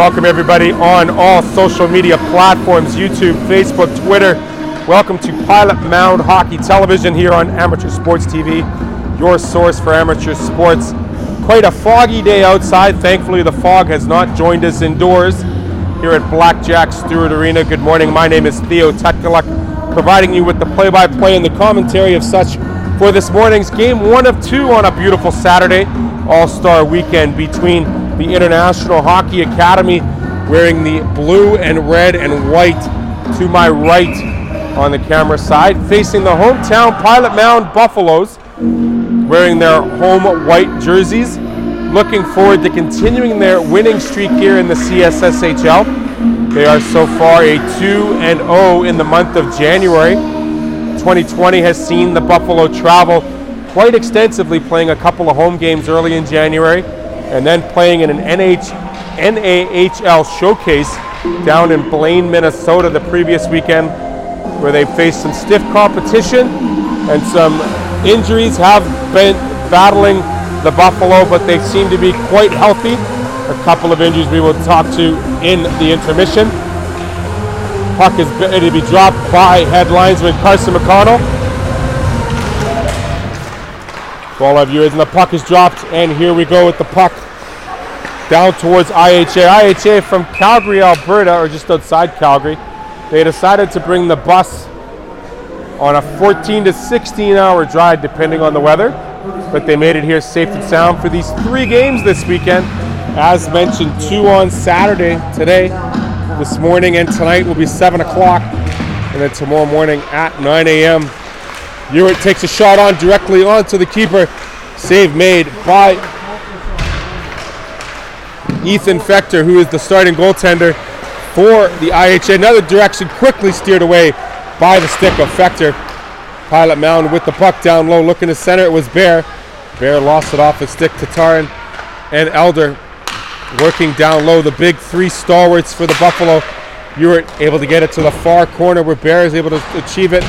welcome everybody on all social media platforms, YouTube, Facebook, Twitter. Welcome to Pilot Mound Hockey Television here on Amateur Sports TV, your source for amateur sports. Quite a foggy day outside. Thankfully, the fog has not joined us indoors here at Blackjack Stewart Arena. Good morning. My name is Theo Tutkaluk, providing you with the play-by-play and the commentary of such for this morning's game 1 of 2 on a beautiful Saturday All-Star weekend between the International Hockey Academy, wearing the blue and red and white to my right on the camera side, facing the hometown Pilot Mound Buffaloes, wearing their home white jerseys, looking forward to continuing their winning streak here in the CSSHL. They are so far a 2-0 in the month of January. 2020 has seen the Buffalo travel quite extensively, playing a couple of home games early in January, and then playing in an NAHL showcase down in Blaine, Minnesota the previous weekend, where they faced some stiff competition and some injuries. Have been battling the Buffalo, but they seem to be quite healthy. A couple of injuries we will talk to in the intermission. Puck is ready to be dropped by head linesman Carson McConnell. For all our viewers, and the puck is dropped, and here we go with the puck down towards IHA. IHA from Calgary, Alberta, or just outside Calgary. They decided to bring the bus on a 14 to 16 hour drive depending on the weather, but they made it here safe and sound for these 3 games this weekend. As mentioned, 2 on Saturday today, this morning, and tonight will be 7 o'clock, and then tomorrow morning at 9 a.m. Ewart takes a shot on directly onto the keeper. Save made by Ethan Fector, who is the starting goaltender for the IHA. Another direction, quickly steered away by the stick of Fector. Pilot Mound with the puck down low, looking to center. It was Bear. Bear lost it off the stick to Taran, and Elder working down low. The big 3 stalwarts for the Buffalo. Ewart able to get it to the far corner where Bear is able to achieve it.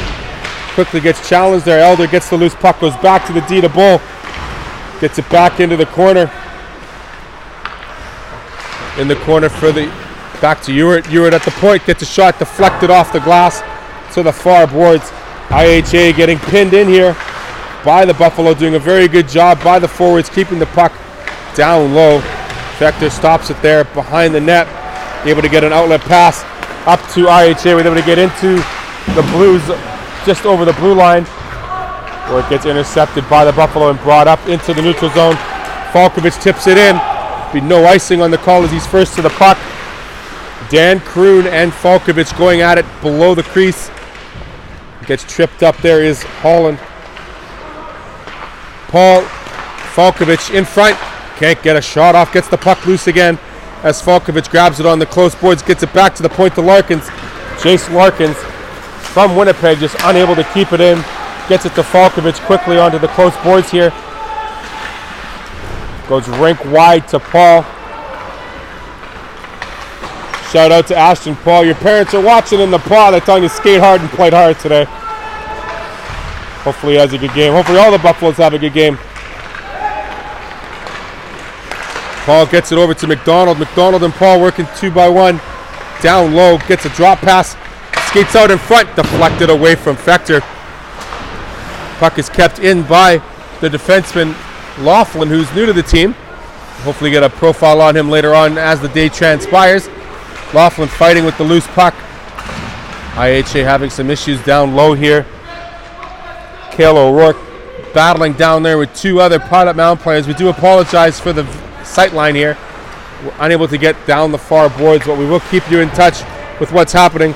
Quickly gets challenged there. Elder gets the loose puck, goes back to the D to Bull. Gets it back into the corner. In the corner for the back to Ewart. Ewart at the point gets a shot deflected off the glass to the far boards. IHA getting pinned in here by the Buffalo, doing a very good job by the forwards, keeping the puck down low. Fector stops it there behind the net, able to get an outlet pass up to IHA. We're able to get into the Blues just over the blue line, where it gets intercepted by the Buffalo and brought up into the neutral zone. Falkovich tips it in. Be no icing on the call as he's first to the puck. Dan Kroon and Falkovich going at it below the crease. Gets tripped up. There is Holland. Paul Falkovich in front. Can't get a shot off. Gets the puck loose again as Falkovich grabs it on the close boards. Gets it back to the point to Larkins. Jace Larkins from Winnipeg just unable to keep it in. Gets it to Falkovich quickly onto the close boards here. Goes rink wide to Paul. Shout out to Ashton Paul. Your parents are watching in the pod. They're telling you skate hard and played hard today. Hopefully he has a good game. Hopefully all the Buffaloes have a good game. Paul gets it over to McDonald. McDonald and Paul working 2-by-1. Down low. Gets a drop pass. Skates out in front. Deflected away from Fector. Puck is kept in by the defenseman Laughlin, who's new to the team. Hopefully get a profile on him later on as the day transpires. Laughlin fighting with the loose puck. IHA having some issues down low here. Cale O'Rourke battling down there with 2 other Pilot Mound players. We do apologize for the sight line here. We're unable to get down the far boards, but we will keep you in touch with what's happening.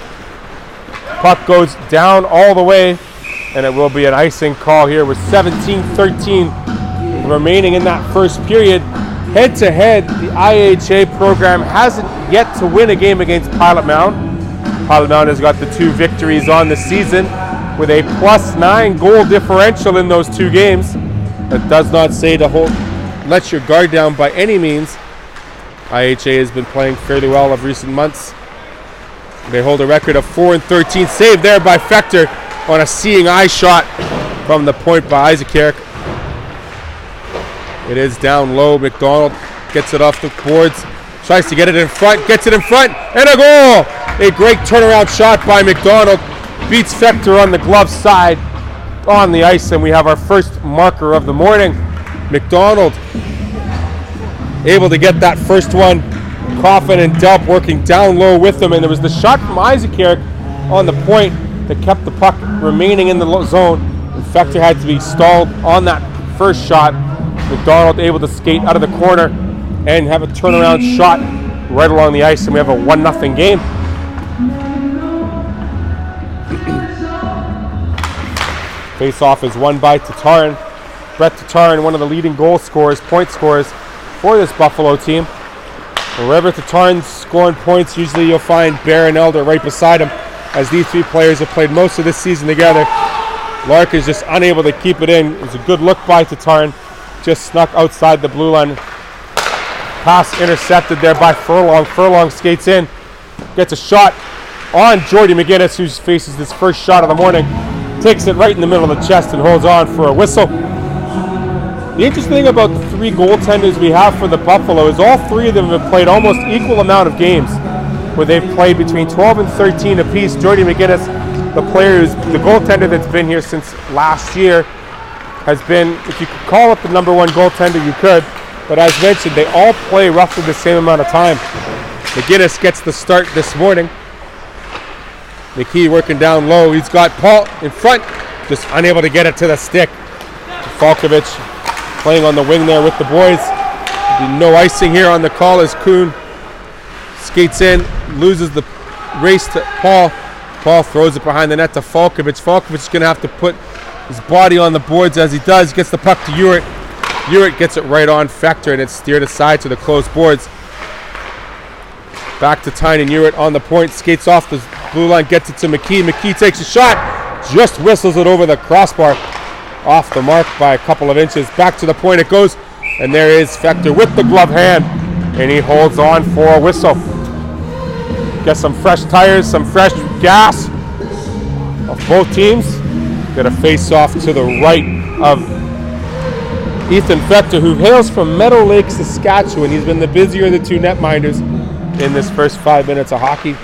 Puck goes down all the way, and it will be an icing call here with 17-13 remaining in that first period. Head to head, the IHA program hasn't yet to win a game against Pilot Mound. Pilot Mound has got the 2 victories on the season with a +9 goal differential in those 2 games. That does not say to let your guard down by any means. IHA has been playing fairly well of recent months. They hold a record of 4-13. Saved there by Fector on a seeing eye shot from the point by Isaac Herrick. It is down low. McDonald gets it off the boards. Tries to get it in front, gets it in front, and a goal! A great turnaround shot by McDonald. Beats Fector on the glove side on the ice, and we have our first marker of the morning. McDonald able to get that first one. Coffin and Delp working down low with him, and there was the shot from Isaac Herrick on the point that kept the puck remaining in the zone. And Fector had to be stalled on that first shot. McDonald able to skate out of the corner and have a turnaround shot right along the ice, and we have a 1-0 game. Face-off is won by Tatarin. Brett Tatarin, one of the leading goal scorers, point scorers for this Buffalo team. Wherever Tatarin's scoring points, usually you'll find Bear and Elder right beside him, as these three players have played most of this season together. Lark is just unable to keep it in. It was a good look by Tatarin. Just snuck outside the blue line. Pass intercepted there by Furlong. Furlong skates in, gets a shot on Jordy McGinnis, who faces his first shot of the morning. Takes it right in the middle of the chest and holds on for a whistle. The interesting thing about the three goaltenders we have for the Buffalo is all three of them have played almost equal amount of games, where they've played between 12 and 13 apiece. Jordy McGinnis, the player who's the goaltender that's been here since last year, has been, if you could call it the number one goaltender, you could. But as mentioned, they all play roughly the same amount of time. McGinnis gets the start this morning. McKee working down low. He's got Paul in front, just unable to get it to the stick. Falkovich playing on the wing there with the boys. No icing here on the call as Kuhn skates in, loses the race to Paul. Paul throws it behind the net to Falkovich. Falkovich is going to have to put his body on the boards as he does. Gets the puck to Urick. Urick gets it right on Fector, and it's steered aside to the closed boards. Back to Tynan Urick on the point. Skates off the blue line, gets it to McKee. McKee takes a shot. Just whistles it over the crossbar. Off the mark by a couple of inches. Back to the point it goes. And there is Fector with the glove hand. And he holds on for a whistle. Get some fresh tires, some fresh gas of both teams. Get a face-off to the right of Ethan Fector, who hails from Meadow Lake, Saskatchewan. He's been the busier of the two netminders in this first 5 minutes of hockey.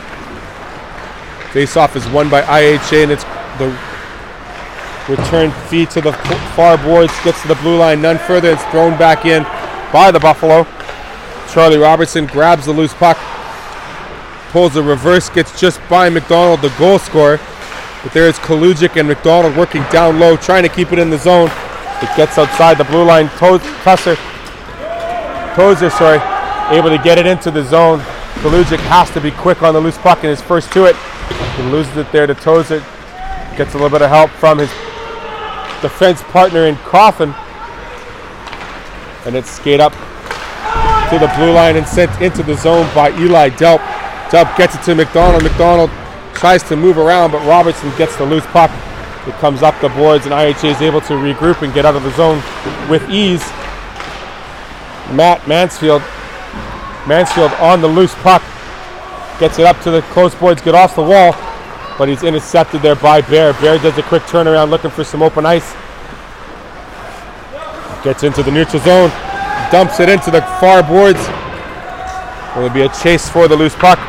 Face-off is won by IHA, and it's the return feed to the far boards, gets to the blue line none further. It's thrown back in by the Buffalo. Charlie Robertson grabs the loose puck, pulls a reverse, gets just by McDonald, the goal scorer. But there is Kalujic and McDonald working down low, trying to keep it in the zone. It gets outside the blue line. Tozer, able to get it into the zone. Kalujic has to be quick on the loose puck in his first to it. He loses it there to Tozer. Gets a little bit of help from his defense partner in Coffin. And it's skate up to the blue line and sent into the zone by Eli Delp. Delp gets it to McDonald. McDonald tries to move around, but Robertson gets the loose puck. It comes up the boards, and IHA is able to regroup and get out of the zone with ease. Mansfield on the loose puck. Gets it up to the close boards, get off the wall, but he's intercepted there by Bear. Bear does a quick turnaround looking for some open ice. Gets into the neutral zone, dumps it into the far boards. Will there be a chase for the loose puck?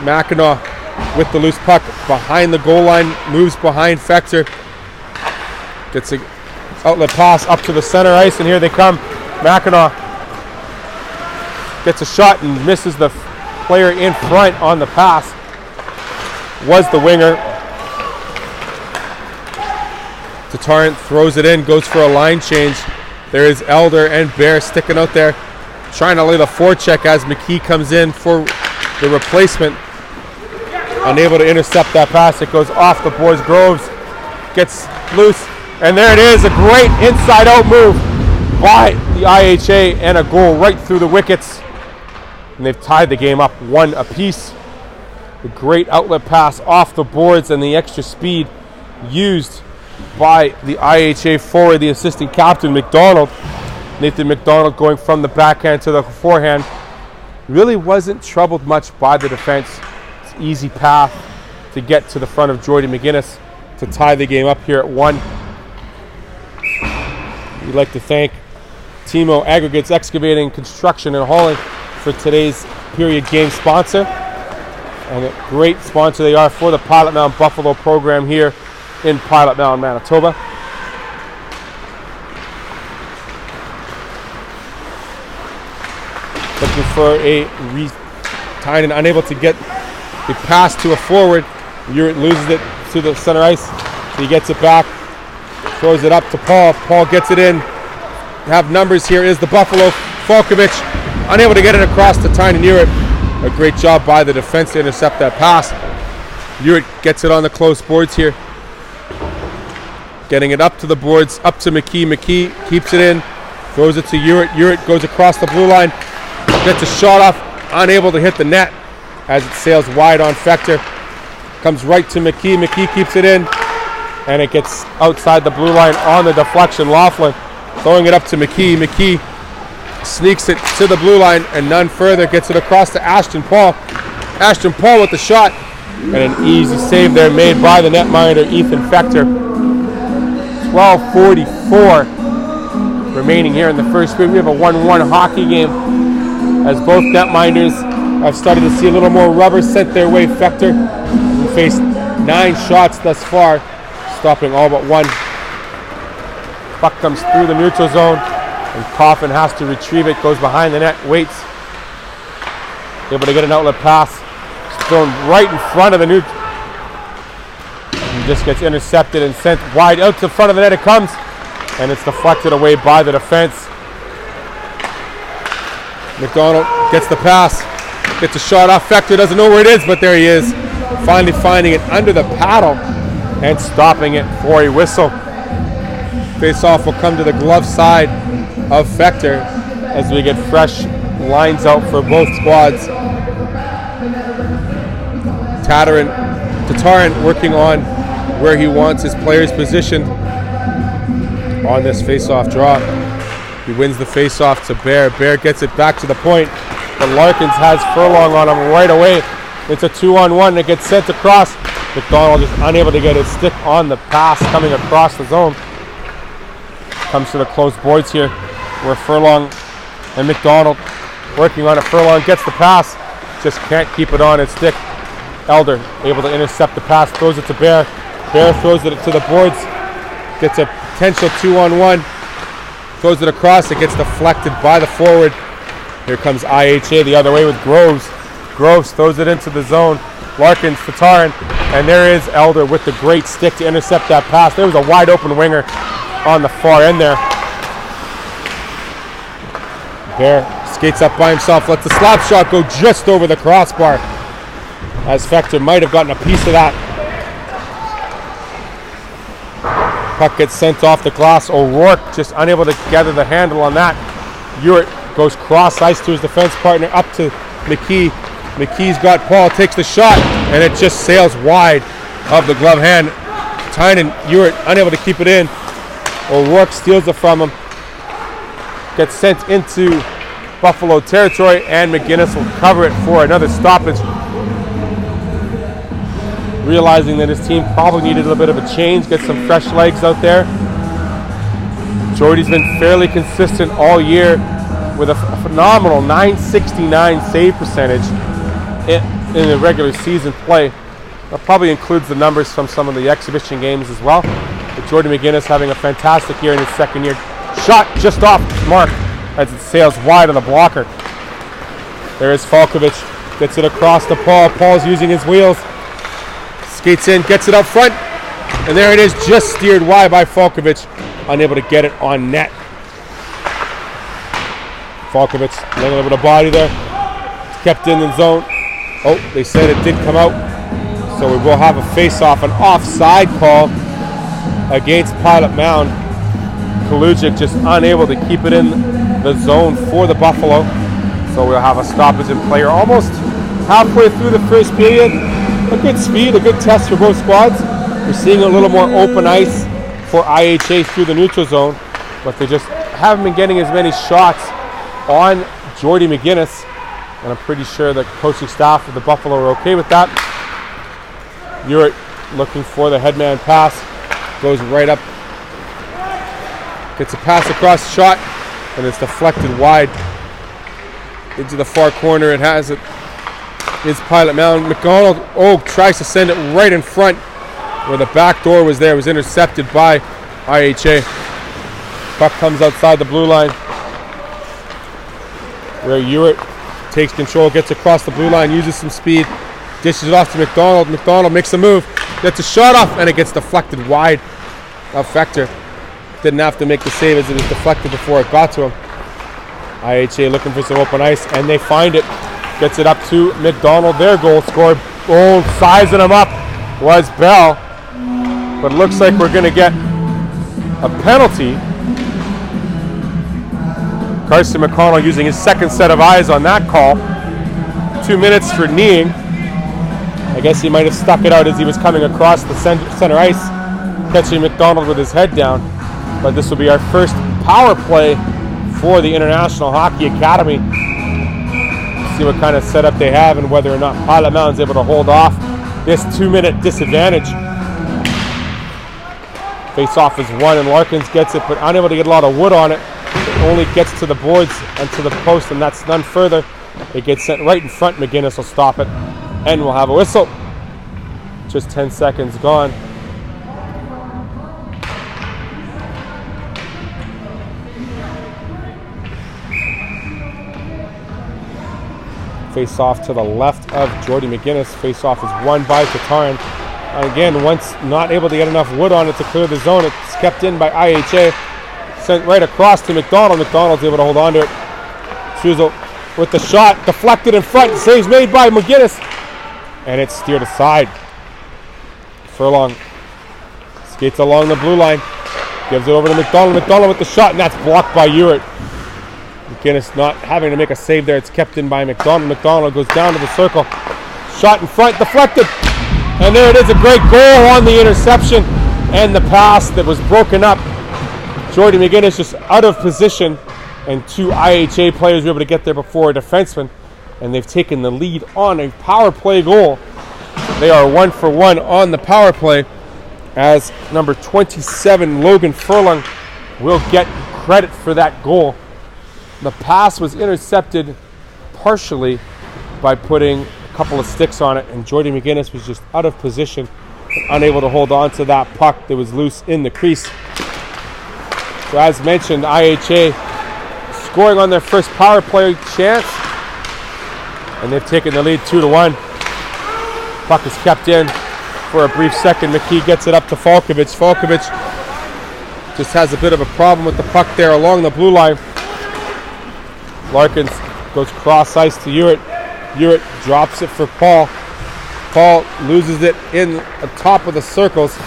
Mackinac with the loose puck behind the goal line, moves behind Fector. Gets an outlet pass up to the center ice, and here they come. Mackinac gets a shot and misses the player in front on the pass. Was the winger. Tatarin throws it in, goes for a line change. There is Elder and Bear sticking out there, trying to lay the forecheck as McKee comes in for the replacement. Unable to intercept that pass. It goes off the boards. Groves gets loose, and there it is, a great inside-out move by the IHA and a goal right through the wickets. And they've tied the game up 1 apiece. The great outlet pass off the boards and the extra speed used by the IHA forward, the assistant captain, McDonald. Nathan McDonald going from the backhand to the forehand. Really wasn't troubled much by the defense. It's an easy path to get to the front of Jordy McGinnis to tie the game up here at 1. We'd like to thank Timo Aggregates Excavating, Construction, and Hauling for today's period game sponsor. And a great sponsor they are for the Pilot Mound Buffalo program here in Pilot Mound, Manitoba. Looking for a Tynan unable to get a pass to a forward. Uritt loses it to the center ice. So he gets it back, throws it up to Paul. Paul gets it in. Have numbers here is the Buffalo. Falkovich unable to get it across to Tynan Uritt. A great job by the defense to intercept that pass. Uritt gets it on the close boards here. Getting it up to the boards, up to McKee. McKee keeps it in, throws it to Uritt. Uritt goes across the blue line, gets a shot off, unable to hit the net as it sails wide on Fector. Comes right to McKee. McKee keeps it in, and it gets outside the blue line on the deflection. Laughlin throwing it up to McKee. McKee sneaks it to the blue line and none further. Gets it across to Ashton Paul. Ashton Paul with the shot, and an easy save there made by the netminder Ethan Fector. 12:44 remaining here in the first period. We have a 1-1 hockey game as both netminders have started to see a little more rubber sent their way. Fector, who faced 9 shots thus far, stopping all but one. Puck comes through the neutral zone, and Coffin has to retrieve it. Goes behind the net, waits, able to get an outlet pass. It's thrown right in front of the neutral. He just gets intercepted and sent wide out to the front of the net. It comes, and it's deflected away by the defense. McDonald gets the pass, gets a shot off. Fector doesn't know where it is, but there he is, finally finding it under the paddle and stopping it for a whistle. Face-off will come to the glove side of Fector as we get fresh lines out for both squads. Tatarin working on where he wants his players positioned on this face-off draw. He wins the face-off to Bear. Bear gets it back to the point, but Larkins has Furlong on him right away. It's a 2-on-1 that gets sent across. McDonald is unable to get his stick on the pass coming across the zone. Comes to the close boards here where Furlong and McDonald working on it. Furlong gets the pass, just can't keep it on his stick. Elder able to intercept the pass, throws it to Bear. Bear throws it to the boards, gets a potential 2-on-1, throws it across, it gets deflected by the forward. Here comes IHA the other way with Groves. Groves throws it into the zone. Larkins, Tatarin, and there is Elder with the great stick to intercept that pass. There was a wide open winger on the far end there. Bear skates up by himself, lets the slap shot go just over the crossbar, as Fector might have gotten a piece of that. Puck gets sent off the glass. O'Rourke just unable to gather the handle on that. Uritt goes cross ice to his defense partner, up to McKee. McKee's got Paul, takes the shot, and it just sails wide of the glove hand. Tynan Uritt unable to keep it in. O'Rourke steals it from him. Gets sent into Buffalo territory, and McGinnis will cover it for another stoppage. Realizing that his team probably needed a little bit of a change, get some fresh legs out there. Jordy's been fairly consistent all year with a phenomenal .969 save percentage in the regular season play. That probably includes the numbers from some of the exhibition games as well. But Jordy McGinnis having a fantastic year in his second year. Shot just off mark as it sails wide on the blocker. There is Falkovich, gets it across to Paul. Paul's using his wheels. Skates in, gets it up front, and there it is, just steered wide by Falkovich, unable to get it on net. Falkovich laying a little bit of body there. It's kept in the zone. Oh, they said it did come out, so we will have a face-off, an offside call against Pilot Mound. Kalujic just unable to keep it in the zone for the Buffalo, so we'll have a stoppage in play. Almost halfway through the first period. A good speed, a good test for both squads. We're seeing a little more open ice for IHA through the neutral zone, but they just haven't been getting as many shots on Jordy McGinnis, and I'm pretty sure the coaching staff of the Buffalo are okay with that. Uritt looking for the headman pass, goes right up, gets a pass across the shot, and it's deflected wide. into the far corner. It has it. It's Pilot Mound. McDonald tries to send it right in front where the back door was there. It was intercepted by IHA. Puck comes outside the blue line where Ewart takes control, gets across the blue line, uses some speed, dishes it off to McDonald. McDonald makes a move, gets a shot off, and it gets deflected wide of Fector. Didn't have to make the save as it was deflected before it got to him. IHA looking for some open ice, and they find it. Gets it up to McDonald. Their goal scored. Sizing him up was Bell. But it looks like we're going to get a penalty. Carson McConnell using his second set of eyes on that call. 2 minutes for kneeing. I guess he might have stuck it out as he was coming across the center ice, catching McDonald with his head down. But this will be our first power play for the International Hockey Academy. See what kind of setup they have and whether or not Pilot Mound's able to hold off this 2-minute disadvantage. Face-off is won, and Larkins gets it, but unable to get a lot of wood on it. It only gets to the boards and to the post, and that's none further. It gets sent right in front. McGinnis will stop it, and we'll have a whistle. Just 10 seconds gone. Face-off to the left of Jordy McGinnis. Face-off is won by Tatarin. And again, once not able to get enough wood on it to clear the zone, it's kept in by IHA. Sent right across to McDonald. McDonald's able to hold on to it. Suzel with the shot, deflected in front. Saves made by McGinnis. And it's steered aside. Furlong skates along the blue line. Gives it over to McDonald. McDonald with the shot, and that's blocked by Ewart. McGinnis not having to make a save there. It's kept in by McDonald. McDonald goes down to the circle. Shot in front, deflected. And there it is, a great goal on the interception and the pass that was broken up. Jordy McGinnis just out of position, and 2 IHA players were able to get there before a defenseman, and they've taken the lead on a power play goal. They are 1 for 1 on the power play, as number 27, Logan Furlong, will get credit for that goal. The pass was intercepted partially by putting a couple of sticks on it, and Jordy McGinnis was just out of position and unable to hold on to that puck that was loose in the crease. So as mentioned, IHA scoring on their first power play chance, and they've taken the lead 2-1. Puck is kept in for a brief second. McKee gets it up to Falkovich. Falkovich just has a bit of a problem with the puck there along the blue line. Larkins goes cross ice to Ewart. Ewart drops it for Paul. Paul loses it in the top of the circles.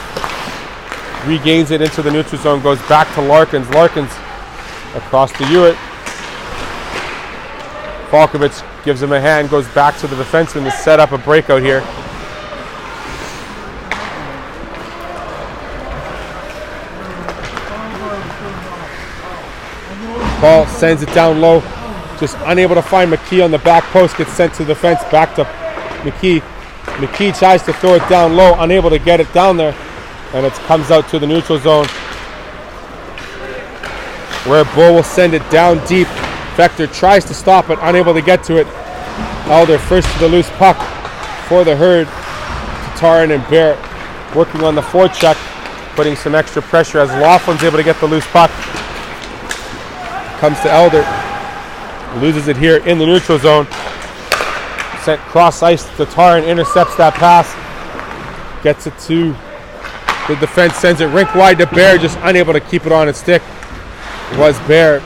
Regains it into the neutral zone. Goes back to Larkins. Larkins across to Ewart. Falkovich gives him a hand. Goes back to the defenseman to set up a breakout here. Paul sends it down low. Just unable to find McKee on the back post. Gets sent to the fence. Back to McKee. McKee tries to throw it down low. Unable to get it down there. And it comes out to the neutral zone, where Bull will send it down deep. Fector tries to stop it. Unable to get to it. Elder first to the loose puck for the Herd. Tatarin and Barrett working on the forecheck, putting some extra pressure as Laughlin's able to get the loose puck. Comes to Elder. Loses it here in the neutral zone. Sent cross ice to Tatarin. Intercepts that pass. Gets it to the defense. Sends it rink wide to Bear. Just unable to keep it on its stick. It was Bear.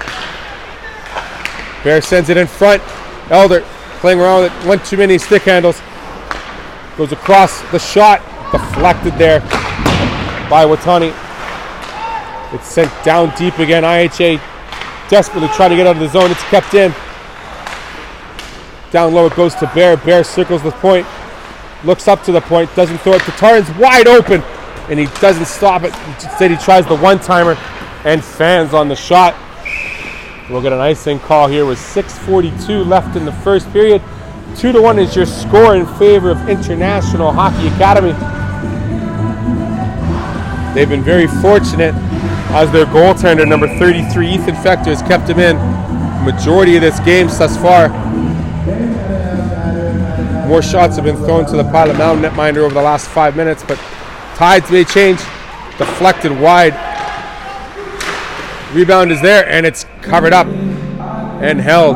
Bear sends it in front. Elder playing around with it. One too many stick handles. Goes across the shot. Deflected there by Watani. It's sent down deep again. IHA desperately trying to get out of the zone. It's kept in. Down low it goes to Bear. Bear circles the point. Looks up to the point. Doesn't throw it. Tatarin's wide open. And he doesn't stop it. Instead he tries the one-timer and fans on the shot. We'll get an icing call here with 6:42 left in the first period. 2-1 is your score in favor of International Hockey Academy. They've been very fortunate as their goaltender, number 33, Ethan Fector, has kept him in majority of this game thus far. More shots have been thrown to the Pilot Mound netminder over the last 5 minutes, but tides may change. Deflected wide. Rebound is there, and it's covered up and held.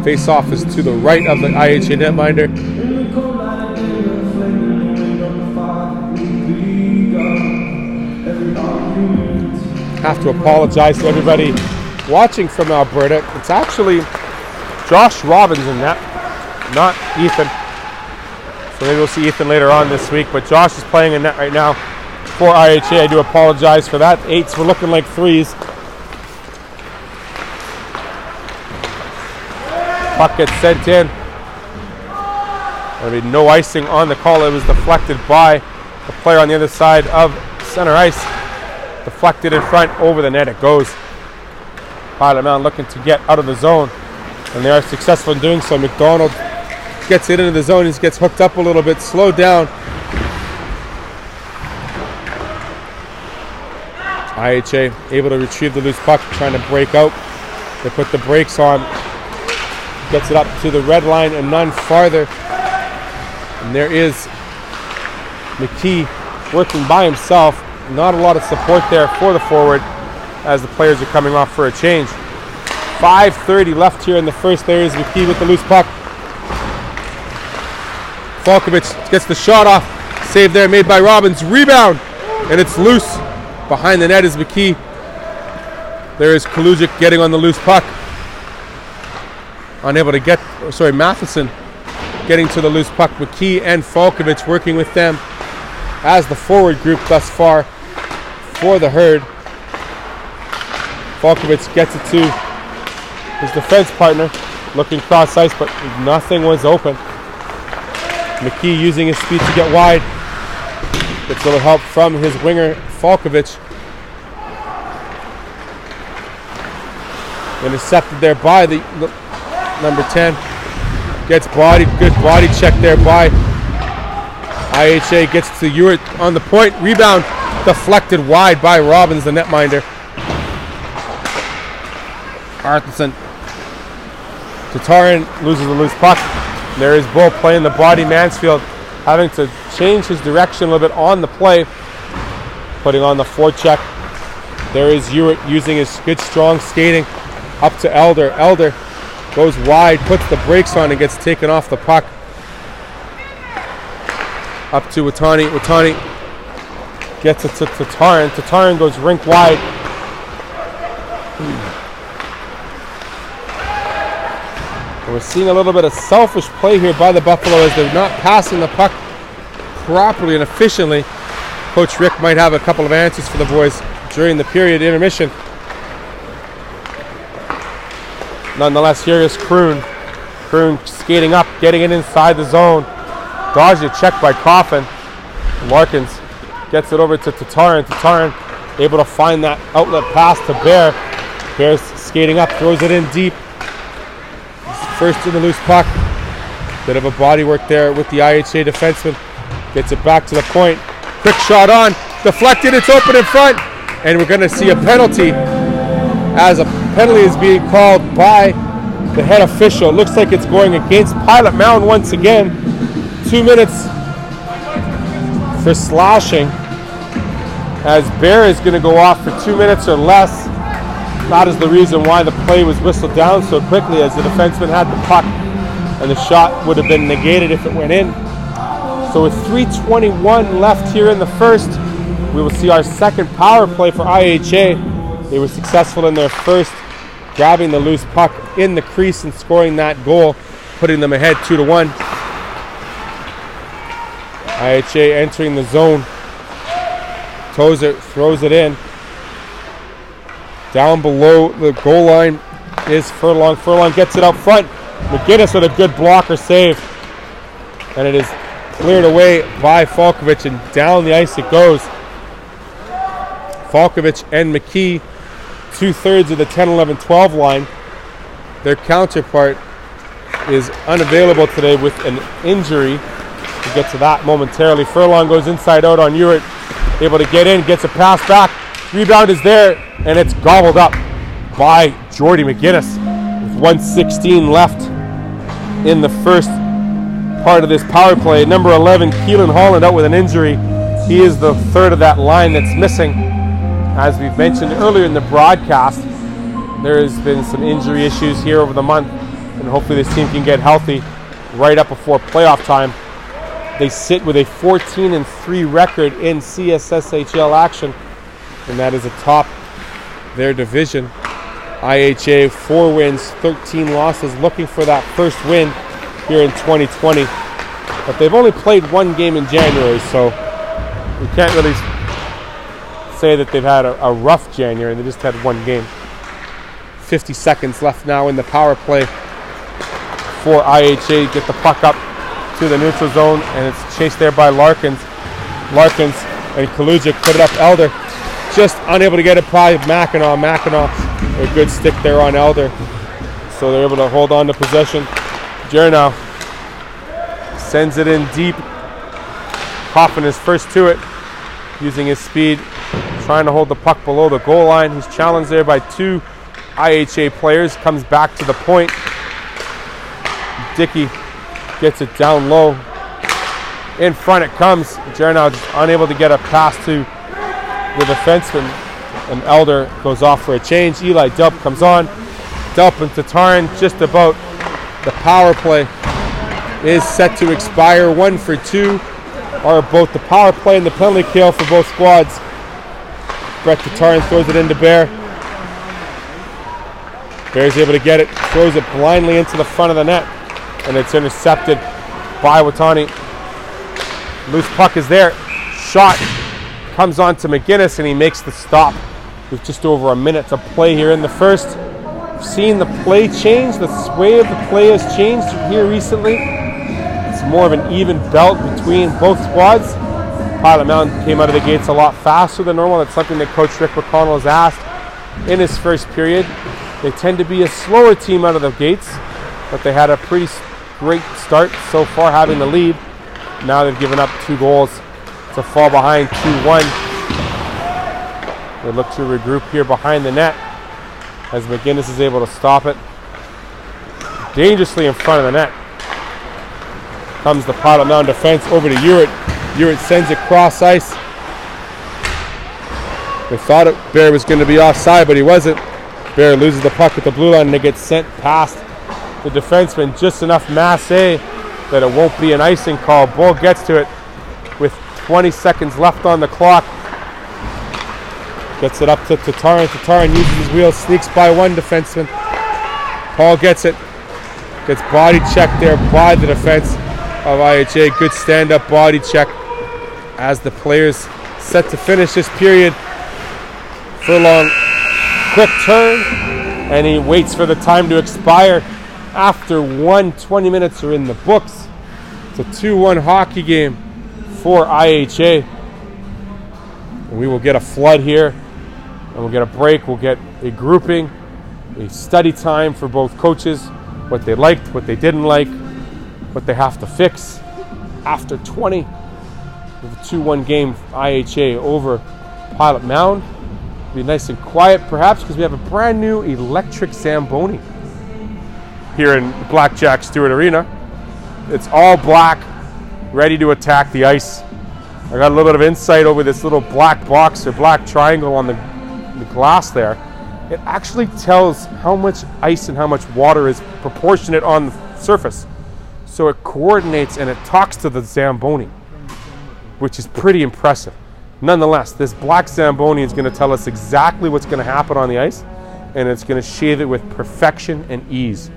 Face-off is to the right of the IHA netminder. Have to apologize to everybody watching from Alberta. It's actually Josh Robbins in net, not Ethan. So maybe we'll see Ethan later on this week, but Josh is playing in net right now for IHA. I do apologize for that. 8s were looking like 3s. Puck gets sent in. There'll be no icing on the call. It was deflected by the player on the other side of center ice. Deflected in front, over the net it goes. Pilot Mound looking to get out of the zone, and they are successful in doing so. McDonald gets it into the zone. He gets hooked up a little bit, slowed down. IHA able to retrieve the loose puck, trying to break out. They put the brakes on. Gets it up to the red line and none farther. And there is McKee working by himself. Not a lot of support there for the forward as the players are coming off for a change. 5:30 left here in the first. There is McKee with the loose puck. Falkovich gets the shot off. Save there made by Robbins. Rebound, and it's loose. Behind the net is McKee. There is Kalujic getting on the loose puck. Unable to get, Matheson getting to the loose puck. McKee and Falkovich working with them as the forward group thus far for the Herd. Falkovich gets it to his defense partner, looking cross ice, but nothing was open. McKee using his speed to get wide. Gets a little help from his winger, Falkovich. Intercepted there by the number 10. Gets bodied. Good body check there by IHA. Gets to Ewart on the point. Rebound deflected wide by Robbins, the netminder. Arthurson. Tatarin loses the loose puck. There is Bull playing the body. Mansfield having to change his direction a little bit on the play. Putting on the forecheck. There is Ewart using his good strong skating up to Elder. Elder goes wide, puts the brakes on, and gets taken off the puck. Up to Watani. Watani gets it to Tatarin. Tatarin goes rink wide. And we're seeing a little bit of selfish play here by the Buffalo as they're not passing the puck properly and efficiently. Coach Rick might have a couple of answers for the boys during the period intermission. Nonetheless, here is Kroon. Kroon skating up, getting it inside the zone. Dodged a check by Coffin. Larkins gets it over to Tatarin. Tatarin able to find that outlet pass to Bear. Bear's skating up, throws it in deep. First in the loose puck. Bit of a body work there with the IHA defenseman. Gets it back to the point. Quick shot on. Deflected, it's open in front. And we're going to see a penalty as a penalty is being called by the head official. It looks like it's going against Pilot Mound once again. 2 minutes for slashing as Bear is going to go off for 2 minutes or less. That is the reason why the play was whistled down so quickly, as the defenseman had the puck and the shot would have been negated if it went in. So with 3:21 left here in the first, we will see our second power play for IHA. They were successful in their first, grabbing the loose puck in the crease and scoring that goal, putting them ahead 2-1. IHA entering the zone. Tozer throws it in. Down below the goal line is Furlong. Furlong gets it up front. McGinnis with a good blocker save. And it is cleared away by Falkovich, and down the ice it goes. Falkovich and McKee, 2/3 of the 10-11-12 line. Their counterpart is unavailable today with an injury. We'll get to that momentarily. Furlong goes inside out on Ewart. Able to get in, gets a pass back Rebound is there, and it's gobbled up by Jordy McGinnis with 1:16 left in the first part of this power play. Number 11, Keelan Holland, out with an injury. He is the third of that line that's missing. As we've mentioned earlier in the broadcast, there has been some injury issues here over the month, and hopefully this team can get healthy right up before playoff time. They sit with a 14-3 record in CSSHL action, and that is atop their division. IHA 4 wins, 13 losses, looking for that first win here in 2020. But they've only played one game in January, so we can't really say that they've had a rough January. They just had one game. 50 seconds left now in the power play for IHA. Get the puck up to the neutral zone, and it's chased there by Larkins. Larkins and Kalujic put it up. Elder just unable to get it by Mackinac. Mackinac, a good stick there on Elder. So they're able to hold on to possession. Jernow sends it in deep. Hoffman is first to it, using his speed, trying to hold the puck below the goal line. He's challenged there by two IHA players. Comes back to the point. Dickey gets it down low. In front it comes. Jernow unable to get a pass to the defenseman, and Elder goes off for a change. Eli Delp comes on. Delp and Tatarin just about. The power play is set to expire. 1 for 2 are both the power play and the penalty kill for both squads. Brett Tatarin throws it into Bear. Bear's able to get it, throws it blindly into the front of the net, and it's intercepted by Watani. Loose puck is there. Shot comes on to McGinnis, and he makes the stop with just over a minute to play here in the first. We've seen the play change. The sway of the play has changed here recently. It's more of an even belt between both squads. Pilot Mound came out of the gates a lot faster than normal. That's something that Coach Rick McConnell has asked in his first period. They tend to be a slower team out of the gates, but they had a pretty great start so far, having the lead. Now they've given up 2 goals to fall behind 2-1. They look to regroup here behind the net as McGinnis is able to stop it. Dangerously in front of the net comes the Pilot Mound defense over to Uritt. Uritt sends it cross ice. They thought Bear was going to be offside, but he wasn't. Bear loses the puck at the blue line, and it gets sent past the defenseman. Just enough masse that it won't be an icing call. Bull gets to it with 20 seconds left on the clock. Gets it up to Tatarin. Tatarin uses his wheels, sneaks by one defenseman. Paul gets it. Gets body checked there by the defense of IHA. Good stand-up body check as the players set to finish this period. Furlong, quick turn, and he waits for the time to expire. After 20 minutes are in the books. It's a 2-1 hockey game for IHA. And we will get a flood here, and we'll get a break. We'll get a grouping, a study time for both coaches, what they liked, what they didn't like, what they have to fix. After 20, with a 2-1 game, IHA over Pilot Mound. It'll be nice and quiet, perhaps, because we have a brand new electric Zamboni here in Blackjack Stewart Arena. It's all black, ready to attack the ice. I got a little bit of insight over this little black box or black triangle on the glass there. It actually tells how much ice and how much water is proportionate on the surface. So it coordinates and it talks to the Zamboni, which is pretty impressive. Nonetheless, this black Zamboni is going to tell us exactly what's going to happen on the ice, and it's going to shave it with perfection and ease.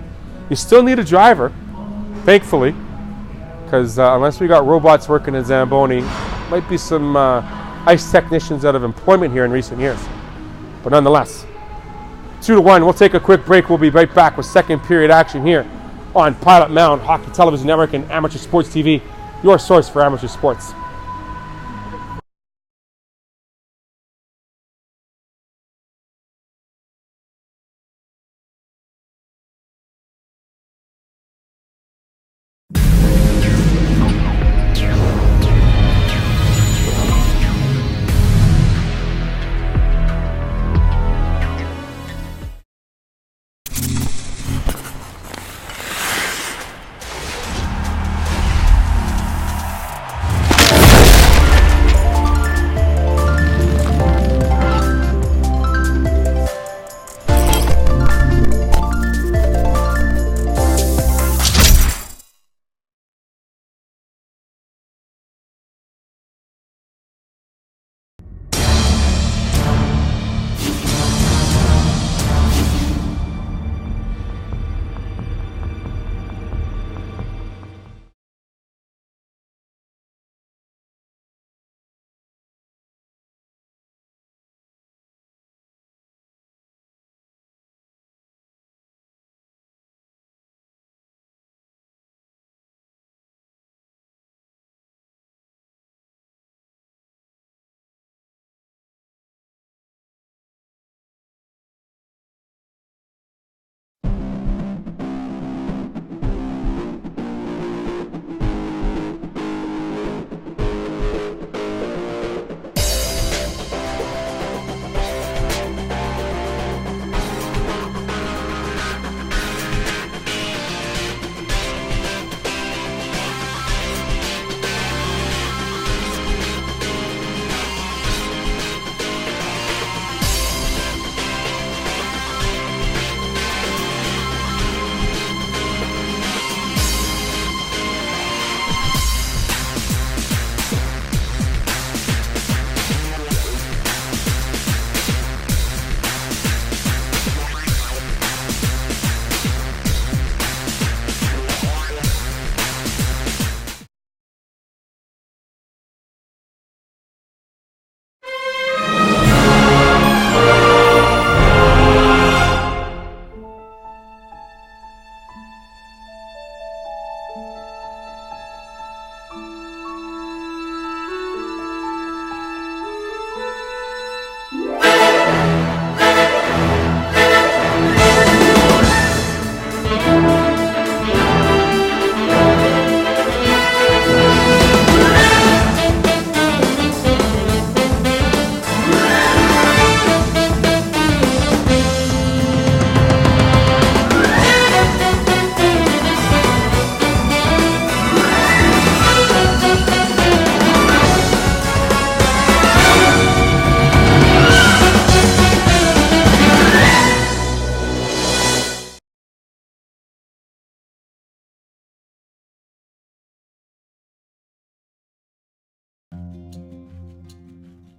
You still need a driver, thankfully, because unless we got robots working at Zamboni, might be some ice technicians out of employment here in recent years. But nonetheless, 2-1. We'll take a quick break. We'll be right back with second period action here on Pilot Mound Hockey Television Network and Amateur Sports TV, your source for amateur sports.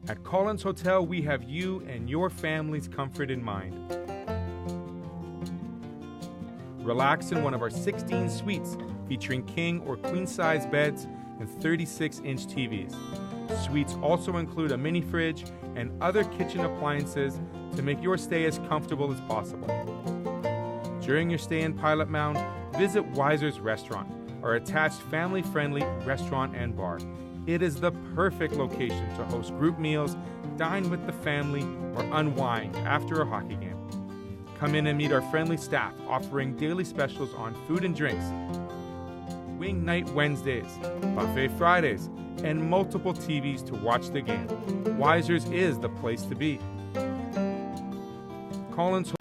At Collins Hotel, we have you and your family's comfort in mind. Relax in one of our 16 suites featuring king or queen size beds and 36-inch TVs. Suites also include a mini fridge and other kitchen appliances to make your stay as comfortable as possible. During your stay in Pilot Mound, visit Weiser's Restaurant, our attached family-friendly restaurant and bar. It is the perfect location to host group meals, dine with the family, or unwind after a hockey game. Come in and meet our friendly staff offering daily specials on food and drinks, Wing Night Wednesdays, Buffet Fridays, and multiple TVs to watch the game. Weiser's is the place to be. Collins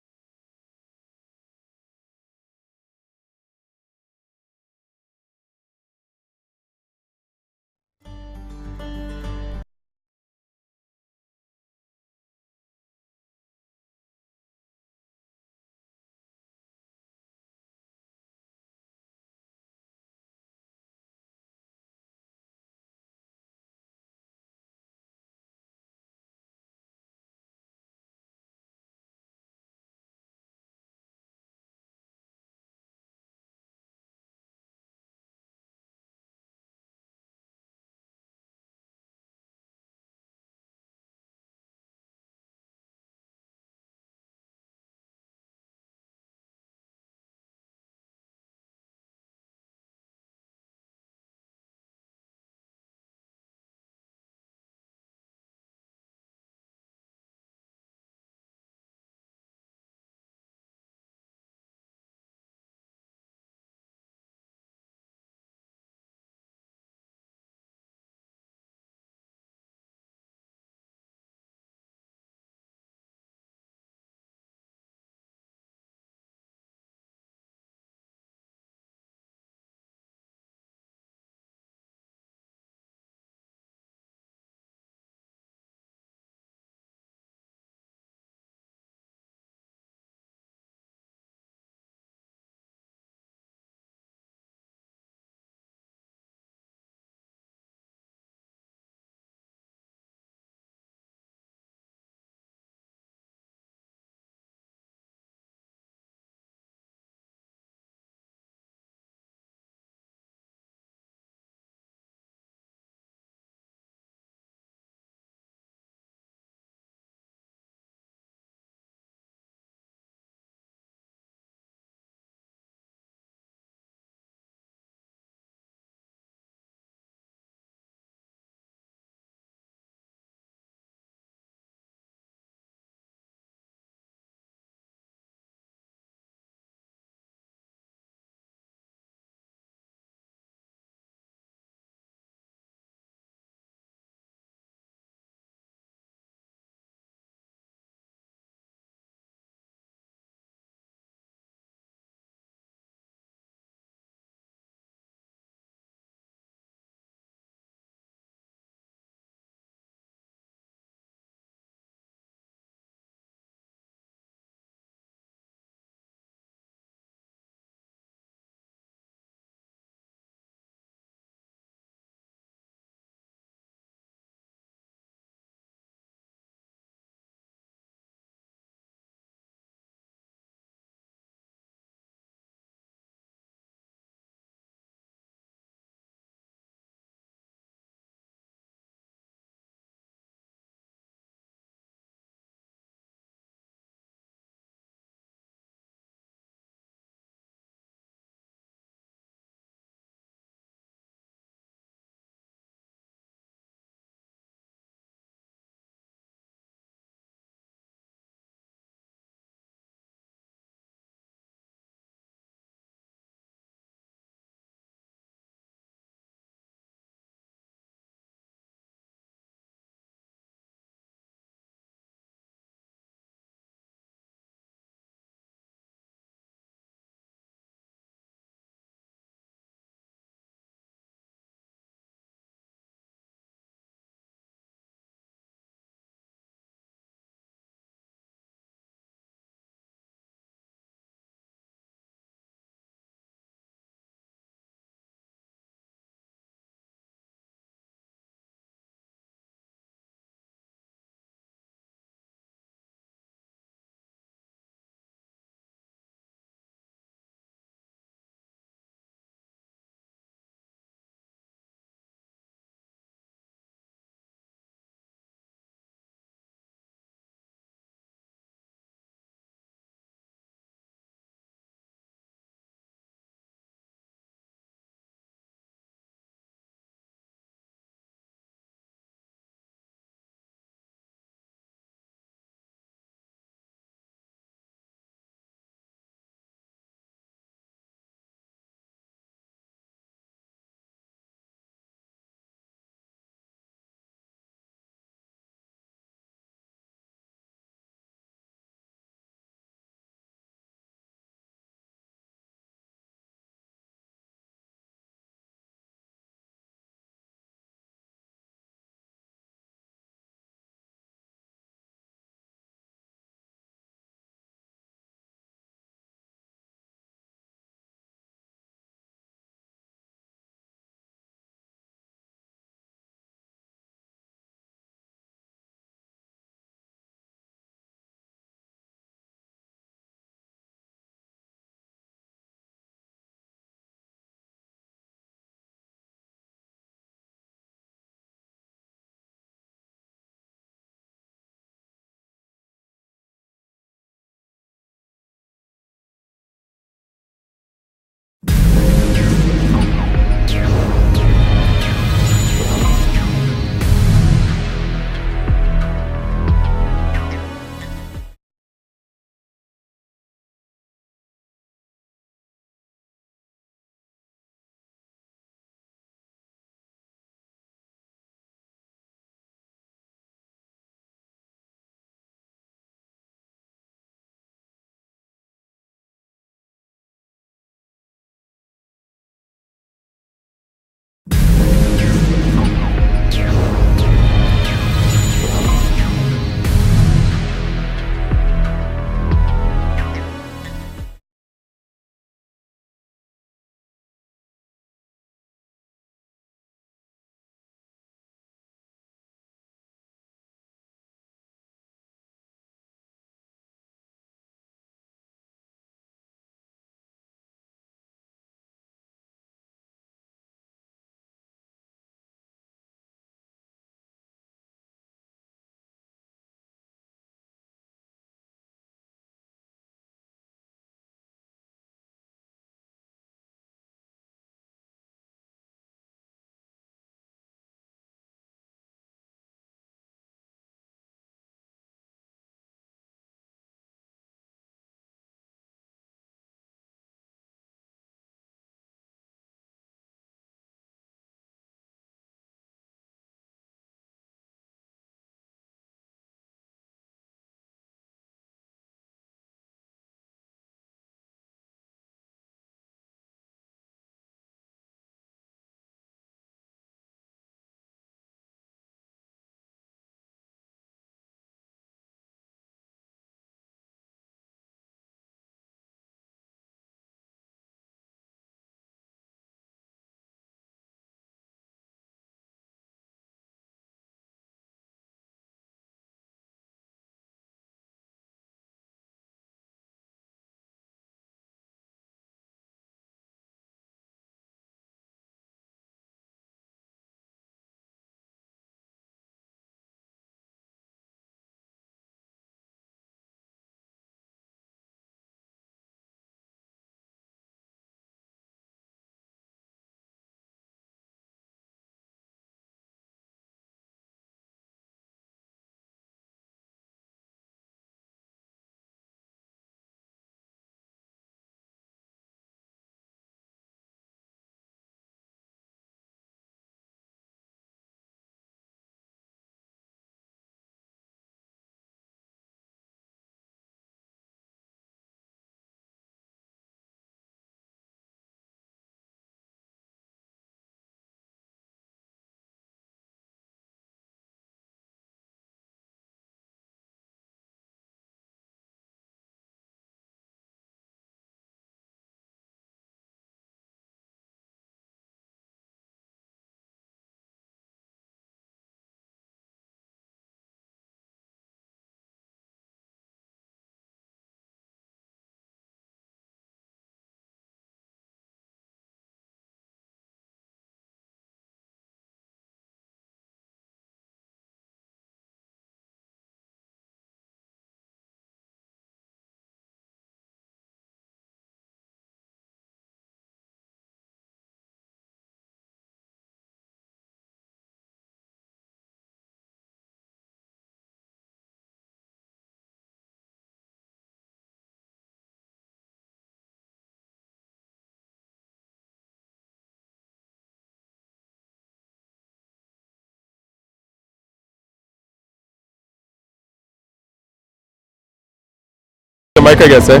mic, I guess, eh?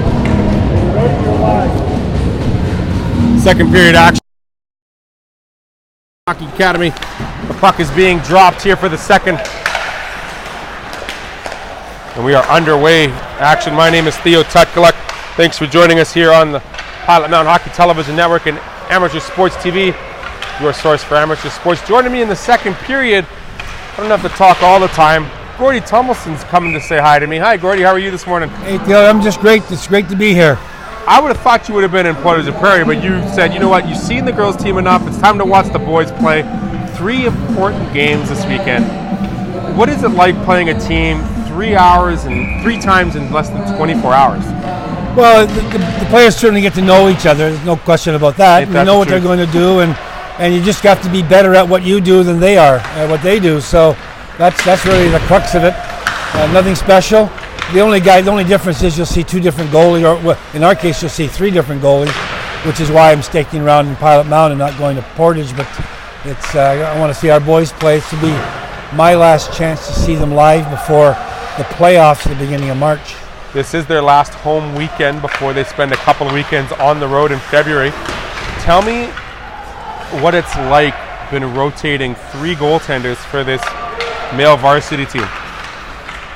Second period action. Hockey Academy. The puck is being dropped here for the second. And we are underway. Action. My name is Theo Tutkaluk. Thanks for joining us here on the Pilot Mound Hockey Television Network and Amateur Sports TV, your source for amateur sports. Joining me in the second period, I don't have to talk all the time. Gordy Tumbleson's coming to say hi to me. Hi, Gordy. How are you this morning? Hey, Theo. I'm just great. It's great to be here. I would have thought you would have been in Pleasant Prairie, but you said, you know what, you've seen the girls team enough. It's time to watch the boys play. 3 important games this weekend. What is it like playing a team 3 hours and 3 times in less than 24 hours? Well, the players certainly get to know each other. There's no question about that. You know what they're going to do, and you just have to be better at what you do than they are at what they do. So that's really the crux of it. Nothing special. The only difference is you'll see 2 different goalies, or in our case, you'll see 3 different goalies, which is why I'm staking around in Pilot Mound and not going to Portage. But it's I want to see our boys play. It's to be my last chance to see them live before the playoffs at the beginning of March. This is their last home weekend before they spend a couple of weekends on the road in February. Tell me what it's like been rotating 3 goaltenders for this male varsity team.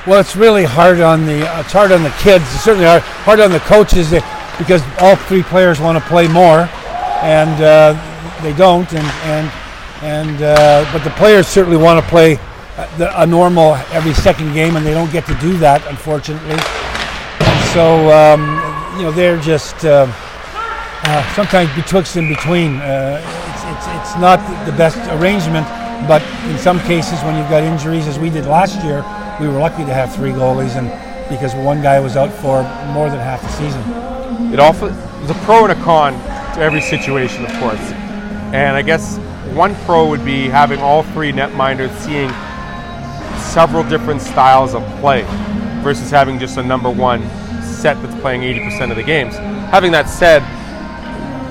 Well, it's really hard on the kids. It's certainly hard on the coaches because all 3 players want to play more, and they don't. But the players certainly want to play a normal every second game, and they don't get to do that, unfortunately. And so they're just sometimes betwixt and between. It's not the best arrangement, but in some cases, when you've got injuries, as we did last year, we were lucky to have 3 goalies, and because one guy was out for more than half the season. There's a pro and a con to every situation, of course. And I guess one pro would be having all 3 netminders seeing several different styles of play versus having just a number 1 set that's playing 80% of the games. Having that said,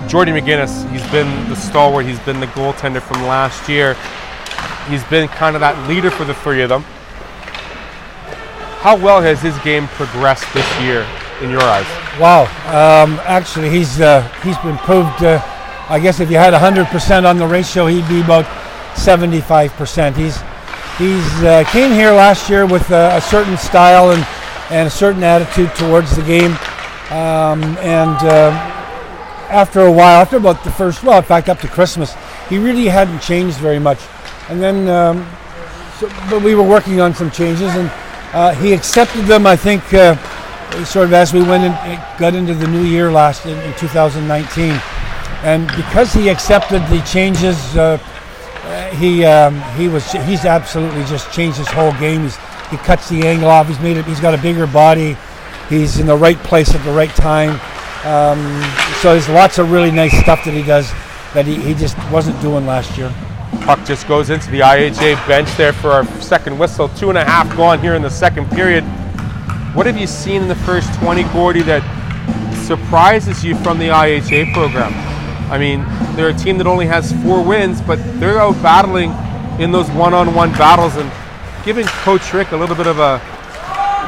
Jordy McGinnis, he's been the stalwart, he's been the goaltender from last year. He's been kind of that leader for the 3 of them. How well has his game progressed this year in your eyes? Wow, actually he's been proved, I guess if you had 100% on the ratio, he'd be about 75%. He's came here last year with a certain style and a certain attitude towards the game, after a while, after about the first, well, in fact, up to Christmas, he really hadn't changed very much. And then, but we were working on some changes, and he accepted them, I think, sort of as we got into the new year in 2019. And because he accepted the changes, he's absolutely just changed his whole game. He cuts the angle off. He's got a bigger body. He's in the right place at the right time. So there's lots of really nice stuff that he does that he just wasn't doing last year. Puck just goes into the IHA bench there for our second whistle. 2.5 gone here in the second period. What have you seen in the first 20, Gordy, that surprises you from the IHA program? I mean, they're a team that only has 4 wins, but they're out battling in those one-on-one battles and giving Coach Rick a little bit of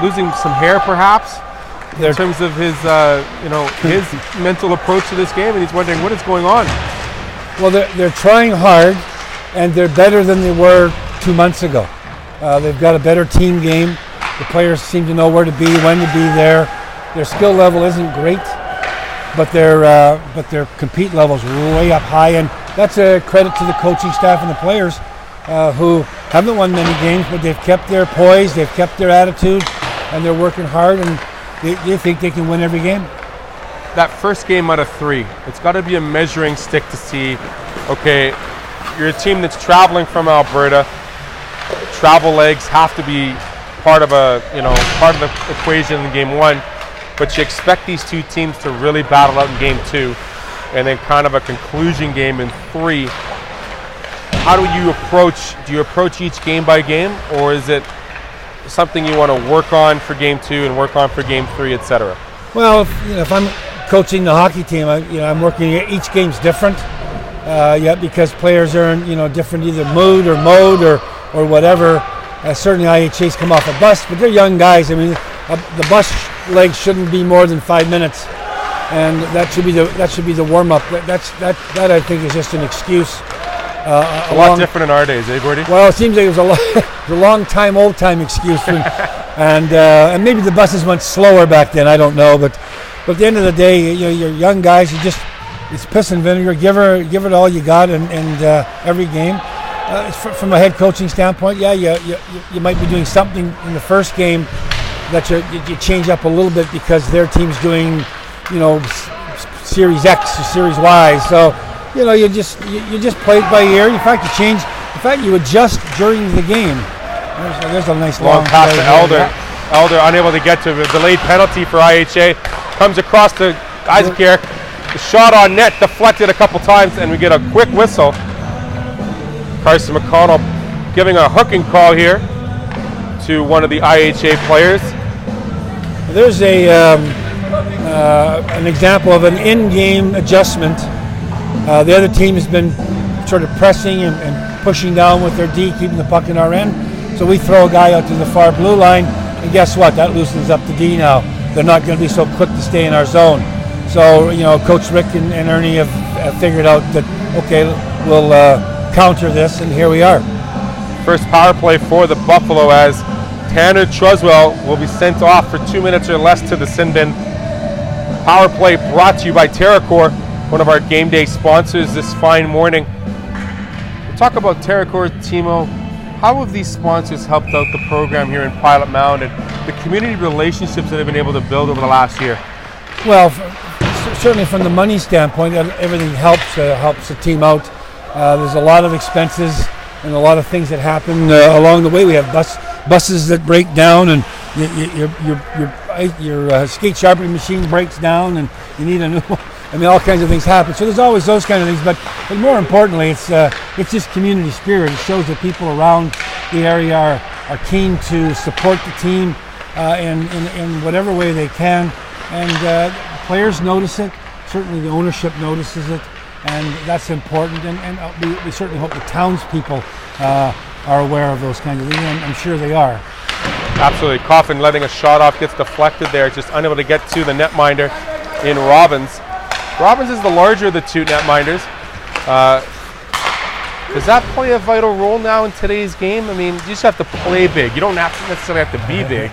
losing some hair, perhaps, in terms of his mental approach to this game, and he's wondering what is going on. Well, they're trying hard, and they're better than they were 2 months ago. They've got a better team game. The players seem to know where to be, when to be there. Their skill level isn't great, but their compete level's way up high, and that's a credit to the coaching staff and the players who haven't won many games, but they've kept their poise, they've kept their attitude, and they're working hard, and they think they can win every game. That first game out of 3, it's got to be a measuring stick to see, okay, you're a team that's traveling from Alberta. Travel legs have to be part of the equation in game 1, but you expect these 2 teams to really battle out in game 2, and then kind of a conclusion game in 3. How do you approach each game by game, or is it something you want to work on for game 2 and work on for game 3, etc.? Well, if I'm coaching the hockey team, I'm working. Each game's different, because players are in different either mood or mode or whatever. Certainly IHA's come off a bust, but they're young guys. I mean, the bus legs shouldn't be more than 5 minutes, and that should be the warm up. That I think is just an excuse. A lot different in our days, eh, Gordy? Well, it seems like it was a long time, old time excuse, and maybe the buses went slower back then. I don't know, but at the end of the day, you're young guys. It's piss and vinegar. Give it all you got, and every game. From a head coaching standpoint, yeah, you might be doing something in the first game that you change up a little bit because their team's doing, Series X or Series Y. So, you just play it by ear. In fact, you adjust during the game. There's a nice long pass play to here. Elder. Elder unable to get to a delayed penalty for IHA. Comes across to Isaac here. The shot on net deflected a couple times, and we get a quick whistle. Carson McConnell giving a hooking call here to one of the IHA players. There's an example of an in-game adjustment. The other team has been sort of pressing and pushing down with their D, keeping the puck in our end. So we throw a guy out to the far blue line, and guess what? That loosens up the D now. They're not going to be so quick to stay in our zone. So, Coach Rick and Ernie have figured out that, okay, we'll counter this, and here we are. First power play for the Buffalo as Tanner Truswell will be sent off for 2 minutes or less to the sin bin. Power play brought to you by TerraCore, one of our game day sponsors this fine morning. We'll talk about TerraCore, Timo. How have these sponsors helped out the program here in Pilot Mound and the community relationships that they've been able to build over the last year? Well, certainly from the money standpoint, everything helps the team out. There's a lot of expenses and a lot of things that happen along the way. We have buses that break down, and your skate sharpening machine breaks down, and you need a new one. I mean, all kinds of things happen. So there's always those kind of things, but more importantly, it's just community spirit. It shows that people around the area are keen to support the team in whatever way they can, and players notice it. Certainly, the ownership notices it. And that's important, and we certainly hope the townspeople are aware of those kinds of things, and I'm sure they are. Absolutely. Coffin letting a shot off, gets deflected there, just unable to get to the netminder in Robbins. Robbins is the larger of the two netminders. Does that play a vital role now in today's game? I mean, you just have to play big. You don't necessarily have to be big.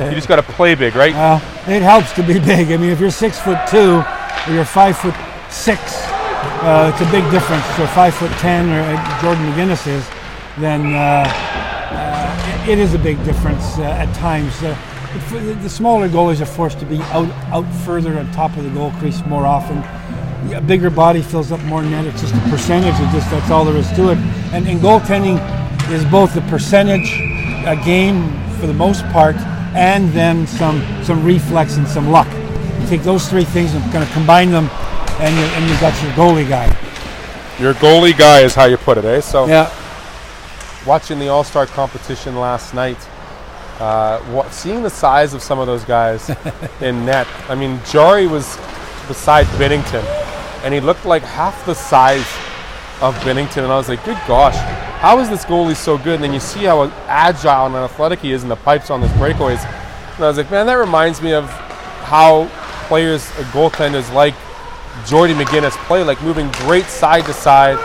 You just got to play big, right? Well, it helps to be big. I mean, if you're 6'2" or you're 5'6", it's a big difference. So 5'10", or Jordan McGinnis is, then it is a big difference at times. The smaller goalies are forced to be out further on top of the goal crease more often. A bigger body fills up more net. It's just a percentage. That's all there is to it. And goaltending is both the percentage game for the most part, and then some reflex and some luck. You take those three things and kind of combine them, and you've got your goalie guy. Your goalie guy is how you put it, eh? So, yeah. Watching the All-Star competition last night, seeing the size of some of those guys in net. I mean, Jari was beside Binnington, and he looked like half the size of Binnington, and I was like, good gosh, how is this goalie so good? And then you see how agile and athletic he is in the pipes on his breakaways. And I was like, man, that reminds me of how players, goaltenders like Jordy McGinnis play, like moving great side to side,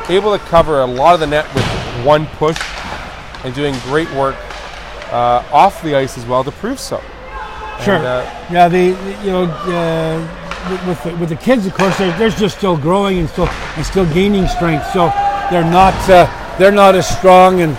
able to cover a lot of the net with one push, and doing great work off the ice as well to prove so. Sure. And, with the kids, of course, they're just still growing and still gaining strength. So they're not as strong and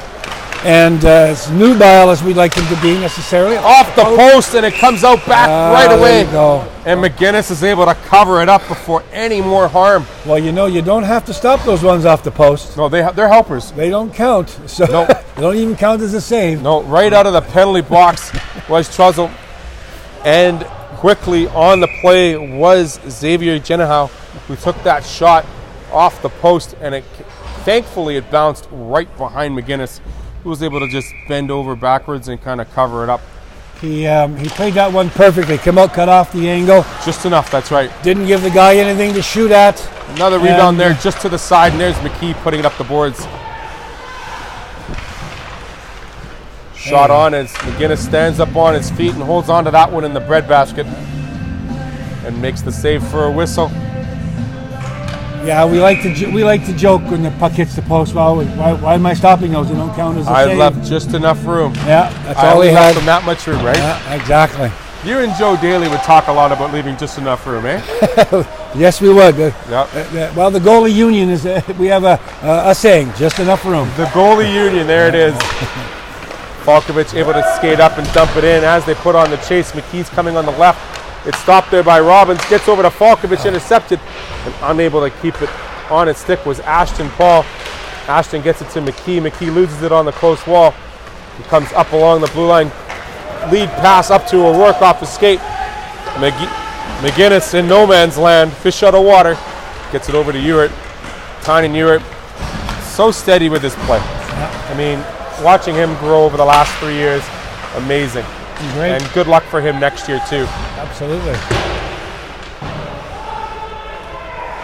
as nubile as we'd like them to be necessarily. Off the post, and it comes out back right away. There you go. And McGinnis is able to cover it up before any more harm. Well, you don't have to stop those ones off the post. No, they're helpers. They don't count. So no. They don't even count as a save. No, right out of the penalty box was Trussell. And quickly on the play was Xavier Jenahau, who took that shot off the post, and thankfully it bounced right behind McGinnis, who was able to just bend over backwards and kind of cover it up. He played that one perfectly. Came out, cut off the angle. Just enough, that's right. Didn't give the guy anything to shoot at. Another rebound there just to the side, and there's McKee putting it up the boards. Shot on as McGinnis stands up on his feet and holds on to that one in the breadbasket and makes the save for a whistle. Yeah, we like to joke when the puck hits the post. Well, why am I stopping those? They don't count as a save. I left just enough room. Yeah, that's all we had. From that much room, right? Yeah, exactly. You and Joe Daly would talk a lot about leaving just enough room, eh? Yes, we would. Yep. Well, the goalie union is. We have a saying: just enough room. The goalie union. There it is. Falkovich able to skate up and dump it in as they put on the chase. McKee's coming on the left. It's stopped there by Robbins. Gets over to Falkovich, intercepted, and unable to keep it on its stick was Ashton Paul. Ashton gets it to McKee. McKee loses it on the close wall. He comes up along the blue line. Lead pass up to O'Rourke off the skate. McGinnis in no man's land. Fish out of water. Gets it over to Ewert. Tynan Ewert. So steady with his play. I mean, watching him grow over the last 3 years, amazing. Great. And good luck for him next year too. Absolutely.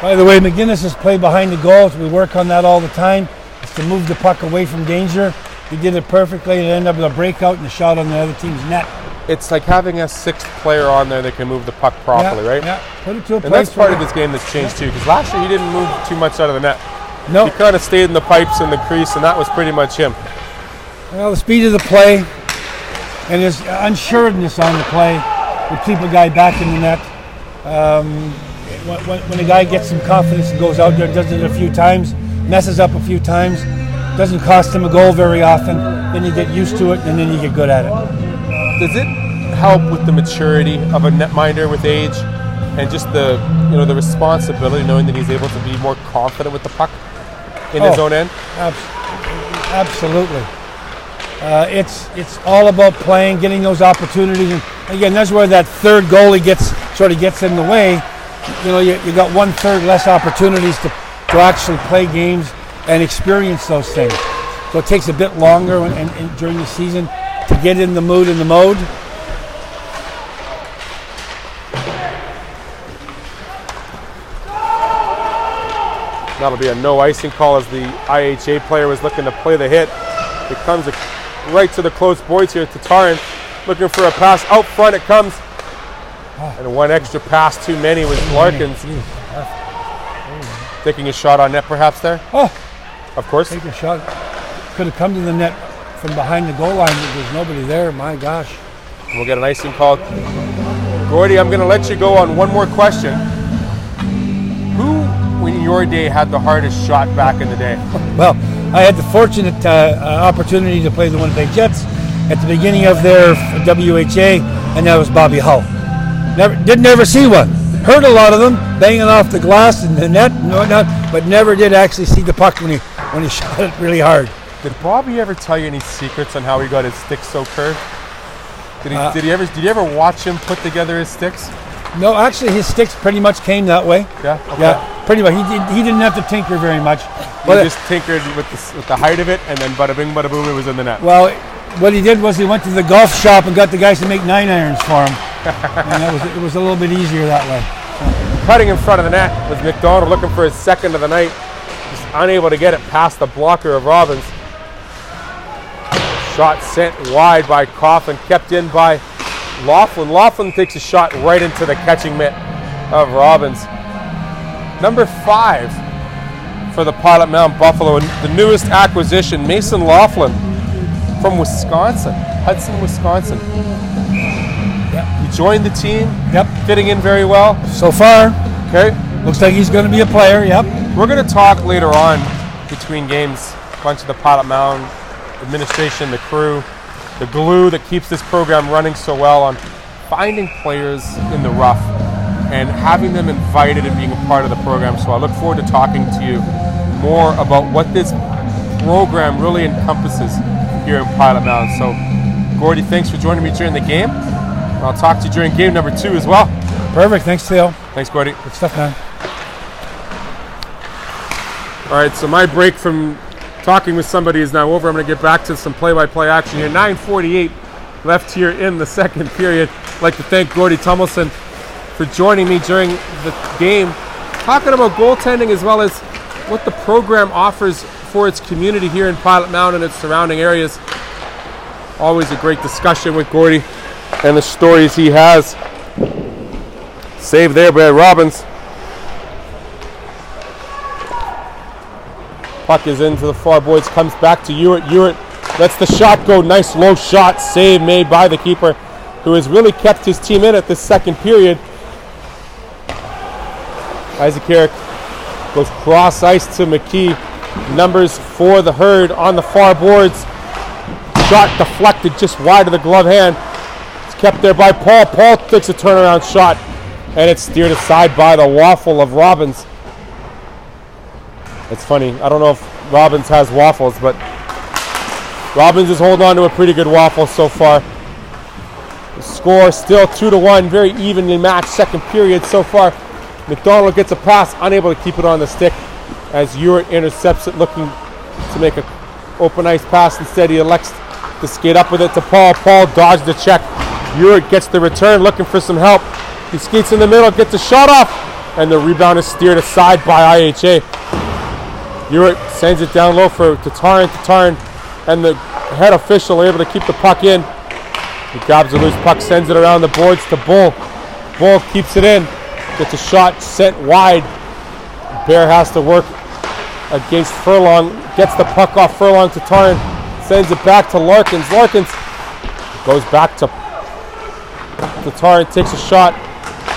By the way, McGinnis' play behind the goals, we work on that all the time. It's to move the puck away from danger. He did it perfectly and ended up with a breakout and a shot on the other team's net. It's like having a sixth player on there that can move the puck properly, right? Yeah, put it to a place. And that's part of his game that's changed too, because last year he didn't move too much out of the net. No. He kind of stayed in the pipes and the crease, and that was pretty much him. Well, the speed of the play and his unsureness on the play would keep a guy back in the net. When a guy gets some confidence and goes out there, does it a few times, messes up a few times, doesn't cost him a goal very often, then you get used to it and then you get good at it. Does it help with the maturity of a netminder with age and just the the responsibility, knowing that he's able to be more confident with the puck in his own end? Absolutely. It's all about playing, getting those opportunities, and again, that's where that third goalie gets in the way. You got 1/3 less opportunities to actually play games and experience those things. So it takes a bit longer and during the season to get in the mood and the mode. That'll be a no icing call as the IHA player was looking to play the hit. It comes right to the close boards here. Tatarin looking for a pass. Out front it comes. And one extra pass too many was Larkins. Taking a shot on net perhaps there? Oh, of course. take a shot. Could have come to the net from behind the goal line, but there's nobody there. My gosh. We'll get an icing call. Gordy, I'm going to let you go on one more question. Who, in your day, had the hardest shot back in the day? Well, I had the fortunate opportunity to play the Winnipeg Jets at the beginning of their WHA, and that was Bobby Hull. Didn't ever see one. Heard a lot of them banging off the glass and the net and whatnot, but never did actually see the puck when he shot it really hard. Did Bobby ever tell you any secrets on how he got his stick so curved? Did you ever watch him put together his sticks? No, actually, his sticks pretty much came that way. Yeah. Okay. Yeah, pretty much. He didn't have to tinker very much. He just tinkered with the height of it, and then bada bing, bada boom, it was in the net. Well, what he did was he went to the golf shop and got the guys to make 9-irons for him, and it was a little bit easier that way. Cutting in front of the net was McDonald looking for his second of the night. Just unable to get it past the blocker of Robbins. Shot sent wide by Coughlin, kept in by Laughlin. Laughlin takes a shot right into the catching mitt of Robbins. Number 5 for the Pilot Mound Buffalo, and the newest acquisition, Mason Laughlin from Wisconsin, Hudson, Wisconsin. Yep. He joined the team. Yep. Fitting in very well. So far, Okay. looks like he's going to be a player. Yep. We're going to talk later on between games, a bunch of the Pilot Mound administration, the crew, the glue that keeps this program running so well, on finding players in the rough and having them invited and being a part of the program. So I look forward to talking to you more about what this program really encompasses here in Pilot Mound. So Gordy, thanks for joining me during the game. I'll talk to you during game number 2 as well. Perfect. Thanks, Theo. Thanks, Gordy. Good stuff, man. All right, so my break from talking with somebody is now over. I'm going to get back to some play-by-play action here. 9:48 left here in the second period. I'd like to thank Gordy Tummelson for joining me during the game, talking about goaltending as well as what the program offers for its community here in Pilot Mound and its surrounding areas. Always a great discussion with Gordy and the stories he has. Save there by Robbins. Puck is into the far boards, comes back to Ewart. Ewart lets the shot go. Nice low shot. Save made by the keeper, who has really kept his team in at this second period. Isaac Herrick goes cross ice to McKee. Numbers for the Herd on the far boards. Shot deflected just wide of the glove hand. It's kept there by Paul. Paul takes a turnaround shot, and it's steered aside by the waffle of Robbins. It's funny, I don't know if Robbins has waffles, but Robbins is holding on to a pretty good waffle so far. The score still 2-1, very evenly matched second period so far. McDonald gets a pass, unable to keep it on the stick as Ewart intercepts it, looking to make an open ice pass. Instead, he elects to skate up with it to Paul. Paul dodged the check. Ewart gets the return, looking for some help. He skates in the middle, gets a shot off, and the rebound is steered aside by IHA. Ewart sends it down low for Tatarin. Tatarin and the head official are able to keep the puck in. He grabs a loose puck, sends it around the boards to Bull. Bull keeps it in, gets a shot sent wide. Bear has to work against Furlong, gets the puck off Furlong. Tatarin sends it back to Larkins. Larkins goes back to Tatarin, takes a shot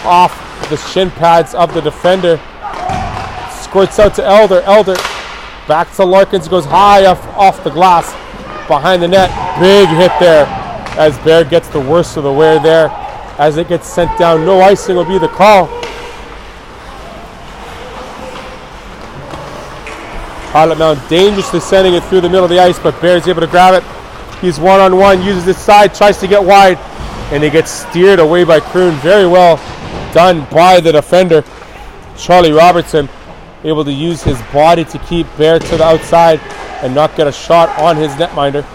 off the shin pads of the defender. Squirts out to Elder. Elder back to Larkins, goes high off the glass behind the net. Big hit there as Bear gets the worst of the wear there as it gets sent down. No icing will be the call. Pilot Mound dangerously sending it through the middle of the ice, but Bear's able to grab it. He's one-on-one, uses his side, tries to get wide, and he gets steered away by Kroon. Very well done by the defender. Charlie Robertson able to use his body to keep Bear to the outside and not get a shot on his netminder.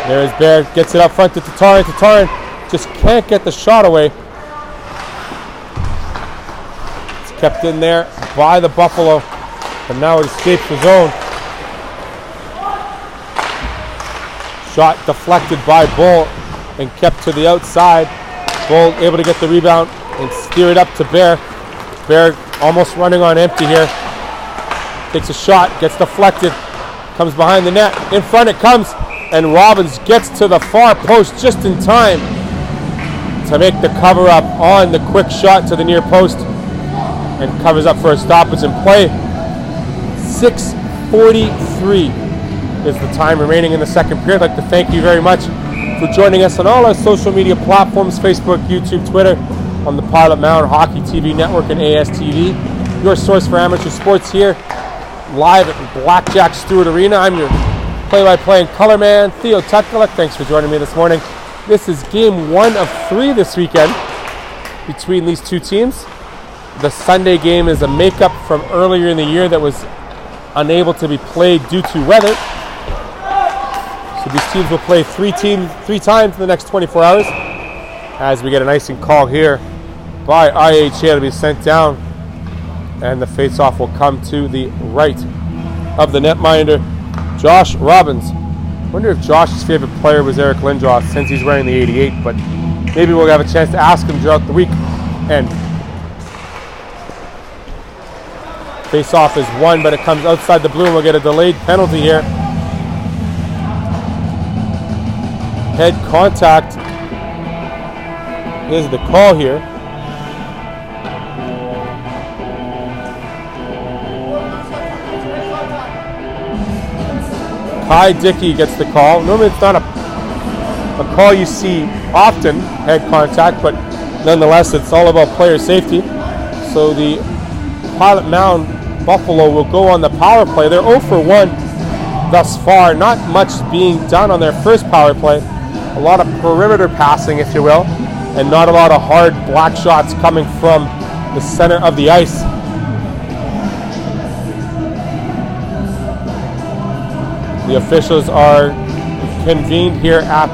There's Bear, gets it up front to Tatarin. Tatarin just can't get the shot away. It's kept in there by the Buffalo, and now it escapes the zone. Shot deflected by Bull and kept to the outside. Bull able to get the rebound and steer it up to Bear. Bear almost running on empty here. Takes a shot, gets deflected, comes behind the net. In front it comes, and Robbins gets to the far post just in time to make the cover up on the quick shot to the near post and covers up for a stoppage in play. 6:43 is the time remaining in the second period. I'd like to thank you very much for joining us on all our social media platforms, Facebook, YouTube, Twitter, on the Pilot Mound Hockey TV Network and ASTV. Your source for amateur sports here, live at Blackjack Stewart Arena. I'm your play-by-play and color man, Theo Tutkalek. Thanks for joining me this morning. This is game 1 of 3 this weekend between these two teams. The Sunday game is a makeup from earlier in the year that was unable to be played due to weather. So these teams will play three times in the next 24 hours as we get an icing call here by IHA to be sent down, and the face-off will come to the right of the netminder, Josh Robbins. I wonder if Josh's favorite player was Eric Lindros since he's wearing the 88, but maybe we'll have a chance to ask him throughout the week. And face-off is won, but it comes outside the blue, and we'll get a delayed penalty here. Head contact is the call here. Kai Dickey gets the call. Normally it's not a call you see often, head contact, but nonetheless it's all about player safety. So the Pilot Mound Buffalo will go on the power play. They're 0 for 1 thus far. Not much being done on their first power play. A lot of perimeter passing, if you will, and not a lot of hard block shots coming from the center of the ice. The officials are convened here at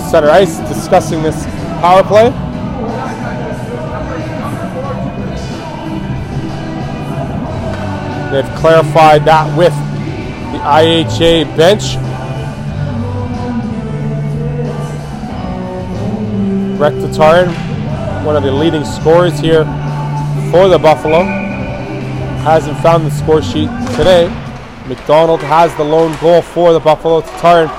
center ice discussing this power play. They've clarified that with the IHA bench. Brett Tatarin, one of the leading scorers here for the Buffalo, hasn't found the score sheet today. McDonald has the lone goal for the Buffalo. Tatarin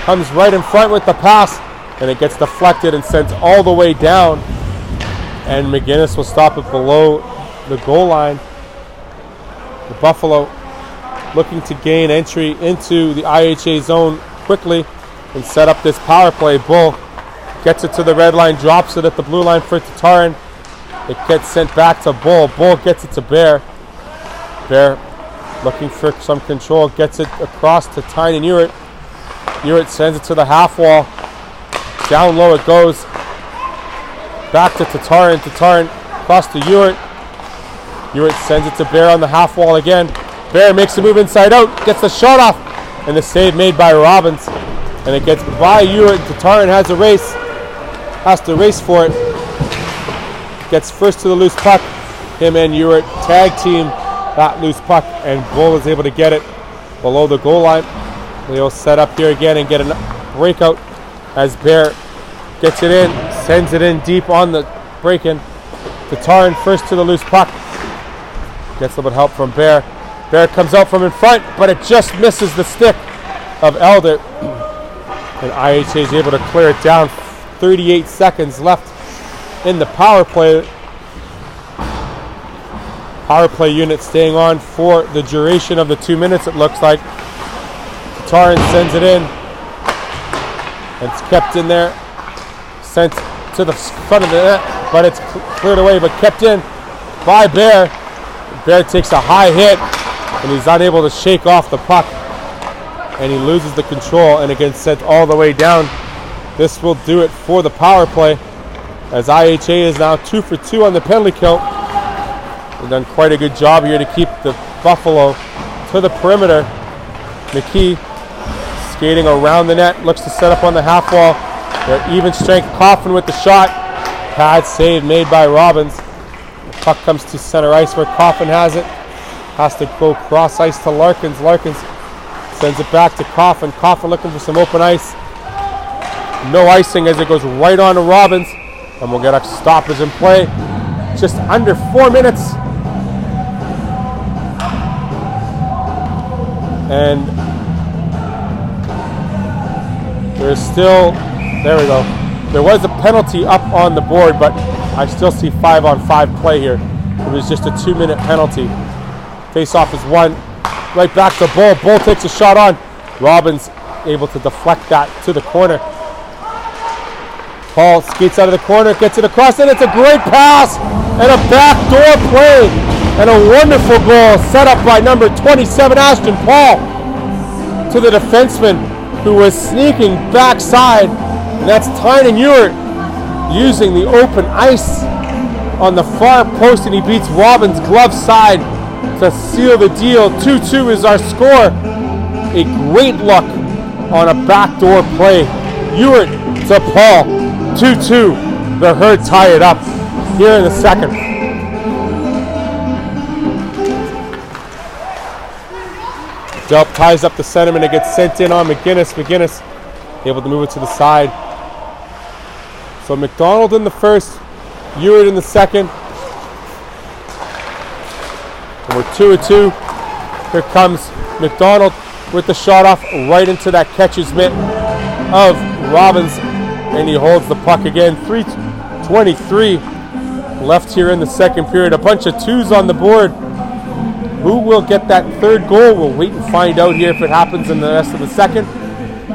comes right in front with the pass, and it gets deflected and sent all the way down. And McGinnis will stop it below the goal line. The Buffalo looking to gain entry into the IHA zone quickly and set up this power play. Bull gets it to the red line, drops it at the blue line for Tatarin. It gets sent back to Bull. Bull gets it to Bear. Bear looking for some control, gets it across to Tynan Ewert. Ewert sends it to the half wall. Down low it goes. Back to Tatarin. Tatarin across to Ewert. Ewert sends it to Bear on the half wall again. Bear makes a move inside out, gets the shot off, and the save made by Robbins. And it gets by Ewert. Tatarin has to race for it. Gets first to the loose puck. Him and Ewert tag team that loose puck, and Bull is able to get it below the goal line. They'll set up here again and get a breakout as Bear gets it in, sends it in deep on the break-in. Tatarin first to the loose puck. Gets a little bit of help from Bear. Bear comes out from in front, but it just misses the stick of Elder. And IHA is able to clear it down. 38 seconds left in the power play. Power play unit staying on for the duration of the 2 minutes, it looks like. Tatarin sends it in. And it's kept in there. Sent to the front of the net, but it's cleared away, but kept in by Bear. Bear takes a high hit, and he's unable to shake off the puck. And he loses the control, and it gets sent all the way down. This will do it for the power play, as IHA is now 2 for 2 on the penalty kill. They've done quite a good job here to keep the Buffalo to the perimeter. McKee skating around the net, looks to set up on the half wall. Their even strength Coffin with the shot. Pad save made by Robbins. The puck comes to center ice where Coffin has it. Has to go cross ice to Larkins. Larkins sends it back to Coffin. Coffin looking for some open ice. No icing as it goes right on to Robbins. And we'll get a stoppage in play. Just under 4 minutes. And there's still, there we go. There was a penalty up on the board, but I still see 5-on-5 play here. It was just a 2-minute penalty. Face-off is won. Right back to Bull. Bull takes a shot on. Robbins able to deflect that to the corner. Paul skates out of the corner, gets it across, and it's a great pass and a backdoor play and a wonderful goal set up by number 27, Ashton Paul, to the defenseman who was sneaking backside, and that's Tynan Ewert using the open ice on the far post, and he beats Robbins' glove side to seal the deal. 2-2 is our score. A great look on a backdoor play. Ewert to Paul. 2-2. The Herd tie it up here in the second. Delp ties up the centerman. It gets sent in on McGinnis. McGinnis able to move it to the side. So McDonald in the first, Ewert in the second. And we're 2-2. Here comes McDonald with the shot off right into that catcher's mitt of Robbins. And he holds the puck again. 3:23 left here in the second period. A bunch of twos on the board. Who will get that third goal? We'll wait and find out here if it happens in the rest of the second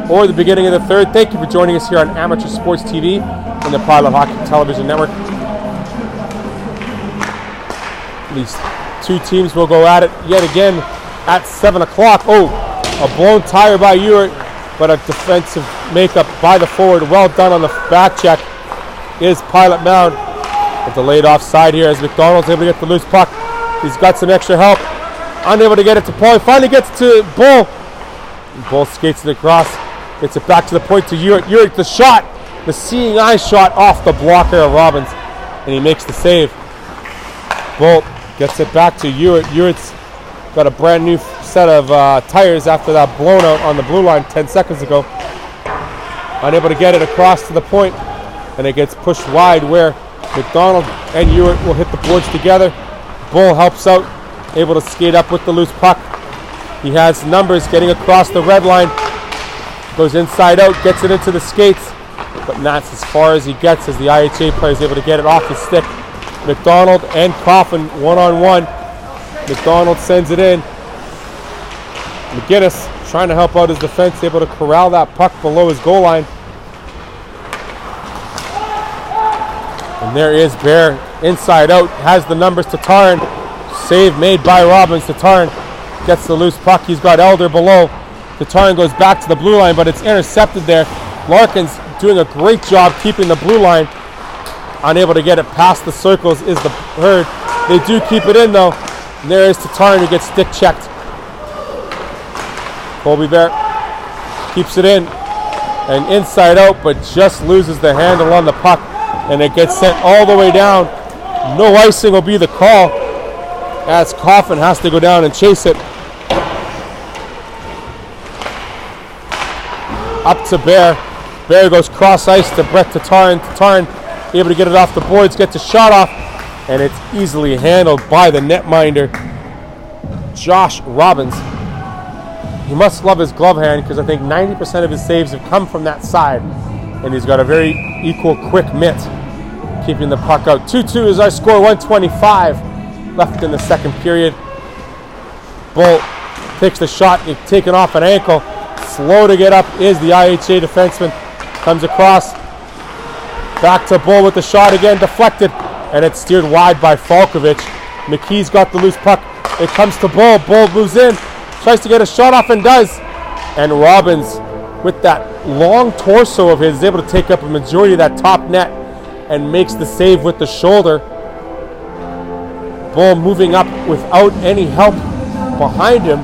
or the beginning of the third. Thank you for joining us here on Amateur Sports TV and the Pilot Hockey Television Network. These two teams will go at it yet again at 7 o'clock. Oh, a blown tire by Ewert, but a defensive makeup by the forward. Well done on the back check is Pilot Mound. A delayed offside here as McDonald's able to get the loose puck. He's got some extra help. Unable to get it to Paul. He finally gets to Bull. Bull skates it across. Gets it back to the point to Ewert. Ewert, the shot. The seeing eye shot off the blocker of Robbins. And he makes the save. Bull gets it back to Ewert. Ewert's got a brand new set of tires after that blown out on the blue line 10 seconds ago. Unable to get it across to the point. and it gets pushed wide where McDonald and Ewart will hit the boards together. Bull helps out, able to skate up with the loose puck. He has numbers getting across the red line, goes inside out, gets it into the skates, but that's as far as he gets as the IHA player is able to get it off his stick. McDonald and Coffin one-on-one. McDonald sends it in. McGinnis trying to help out his defense, able to corral that puck below his goal line. And there is Bear inside out, has the numbers to Tataryn. Save made by Robbins. Tataryn gets the loose puck. He's got Elder below. Tataryn goes back to the blue line, but it's intercepted there. Larkin's doing a great job keeping the blue line. Unable to get it past the circles is the Herd. They do keep it in though. And there is Tataryn who gets stick checked. Colby Bear keeps it in and inside out, but just loses the handle on the puck, and it gets sent all the way down. No icing will be the call, as Coffin has to go down and chase it. Up to Bear. Bear goes cross ice to Brett Tataryn. Tataryn able to get it off the boards, gets a shot off, and it's easily handled by the netminder, Josh Robbins. He must love his glove hand, because I think 90% of his saves have come from that side, and he's got a very equal, quick mitt, keeping the puck out. 2-2 is our score, 1:25 left in the second period. Bull takes the shot, it's taken off an ankle. Slow to get up is the IHA defenseman. Comes across, back to Bull with the shot again, deflected, and it's steered wide by Falkovich. McKee's got the loose puck. It comes to Bull. Bull moves in, tries to get a shot off and does. And Robbins, with that long torso of his, is able to take up a majority of that top net and makes the save with the shoulder. Bull moving up without any help behind him.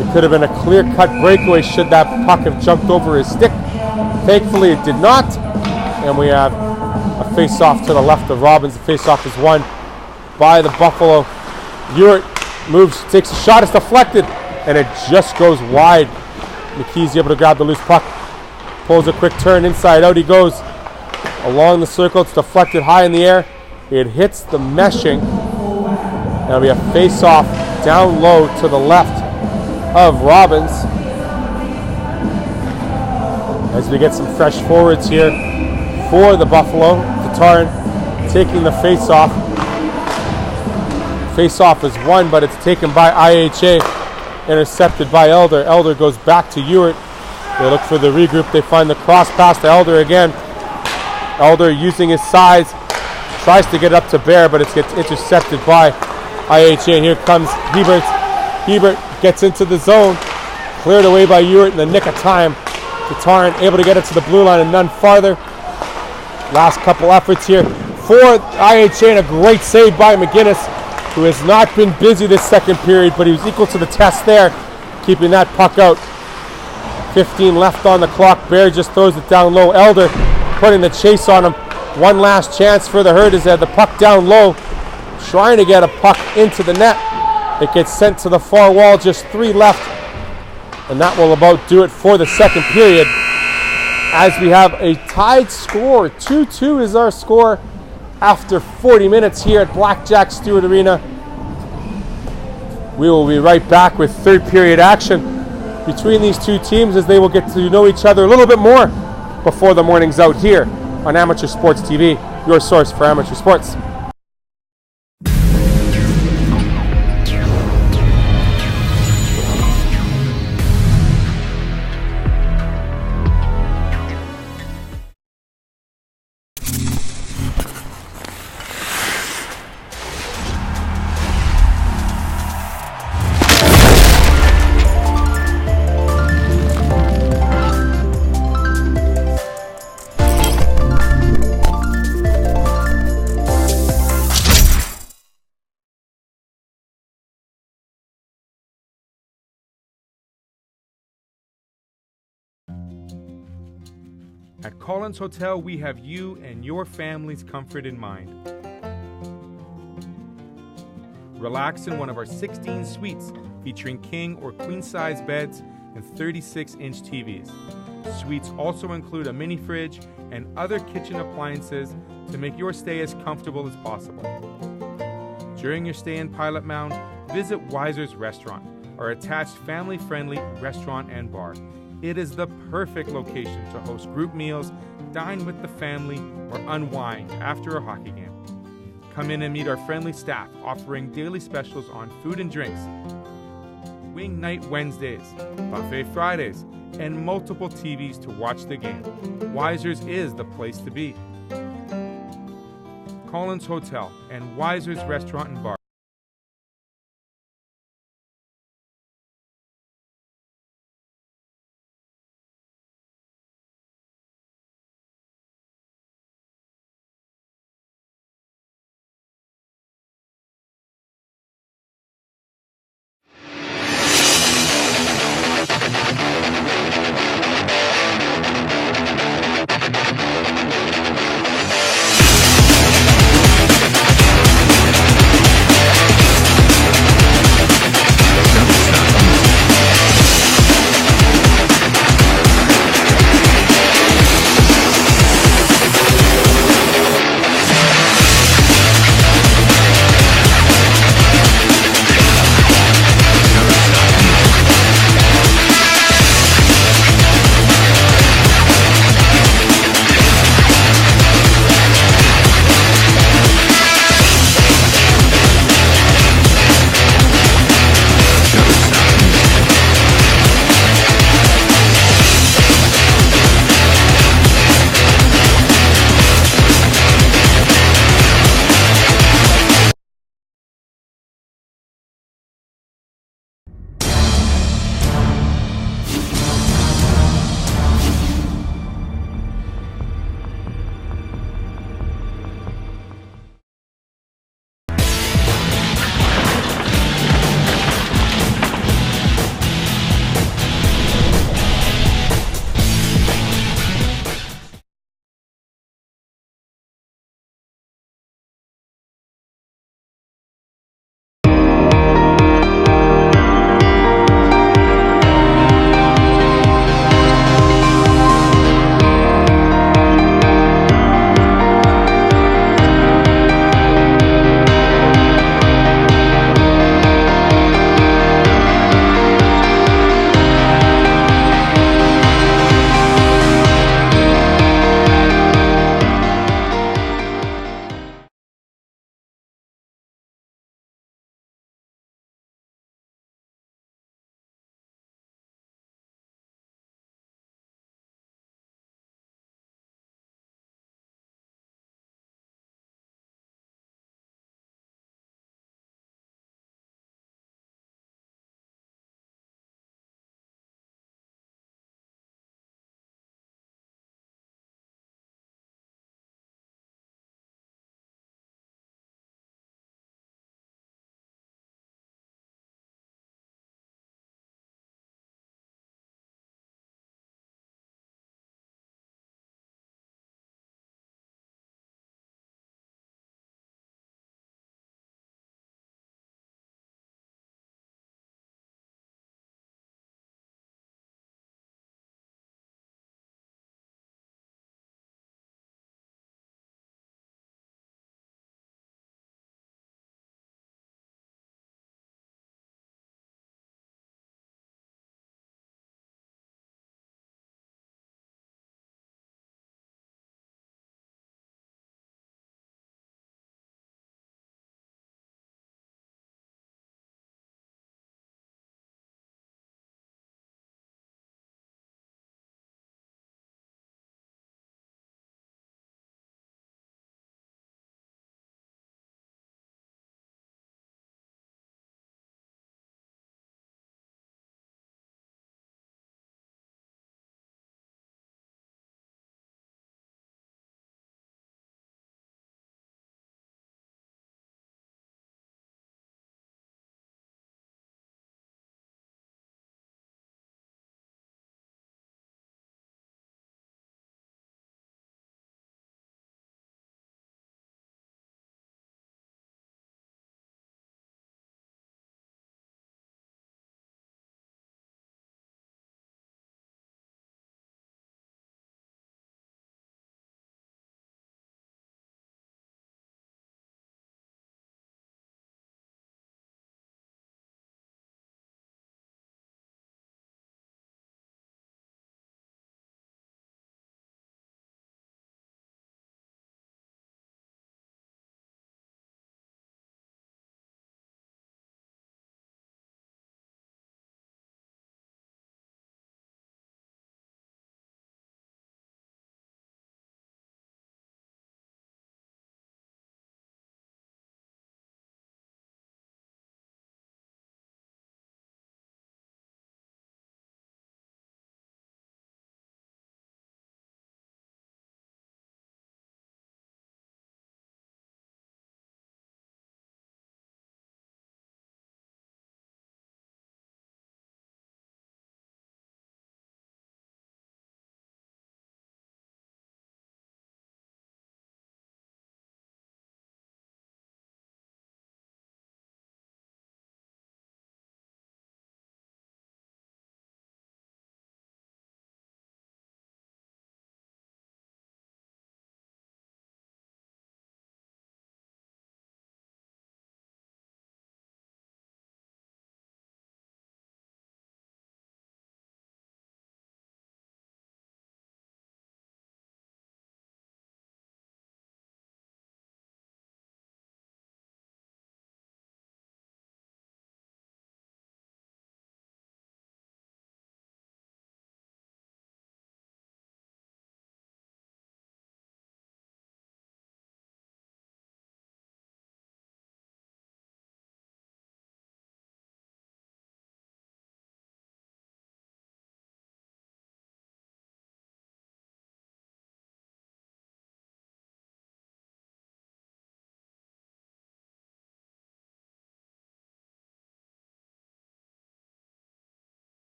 It could have been a clear-cut breakaway should that puck have jumped over his stick. Thankfully, it did not. And we have a face-off to the left of Robbins. The face-off is won by the Buffalo. Ewart moves, takes a shot, it's deflected, and it just goes wide. McKee's able to grab the loose puck, pulls a quick turn, inside out he goes. Along the circle, it's deflected high in the air. It hits the meshing. Now we have face-off down low to the left of Robbins. As we get some fresh forwards here for the Buffalo. Tataryn taking the face-off. Face-off is won, but it's taken by IHA. Intercepted by Elder. Elder goes back to Ewart. They look for the regroup. They find the cross pass to Elder again. Elder using his size. Tries to get up to Bear, but it gets intercepted by IHA. And here comes Hebert. Hebert gets into the zone. Cleared away by Ewart in the nick of time. Tataryn able to get it to the blue line and none farther. Last couple efforts here for IHA, and a great save by McGinnis, who has not been busy this second period, but he was equal to the test there, keeping that puck out. 15 left on the clock. Bear just throws it down low. Elder putting the chase on him. One last chance for the Herd as they had the puck down low, trying to get a puck into the net. It gets sent to the far wall, just 3 left. And that will about do it for the second period, as we have a tied score. 2-2 is our score after 40 minutes here at Blackjack Stewart Arena. We will be right back with third period action between these two teams, as they will get to know each other a little bit more before the morning's out here on Amateur Sports TV, your source for amateur sports. At Collins Hotel, we have you and your family's comfort in mind. Relax in one of our 16 suites featuring king or queen size beds and 36-inch TVs. Suites also include a mini fridge and other kitchen appliances to make your stay as comfortable as possible. During your stay in Pilot Mound, visit Weiser's Restaurant, our attached family-friendly restaurant and bar. It is the perfect location to host group meals, dine with the family, or unwind after a hockey game. Come in and meet our friendly staff offering daily specials on food and drinks, Wing Night Wednesdays, Buffet Fridays, and multiple TVs to watch the game. Weiser's is the place to be. Collins Hotel and Weiser's Restaurant and Bar.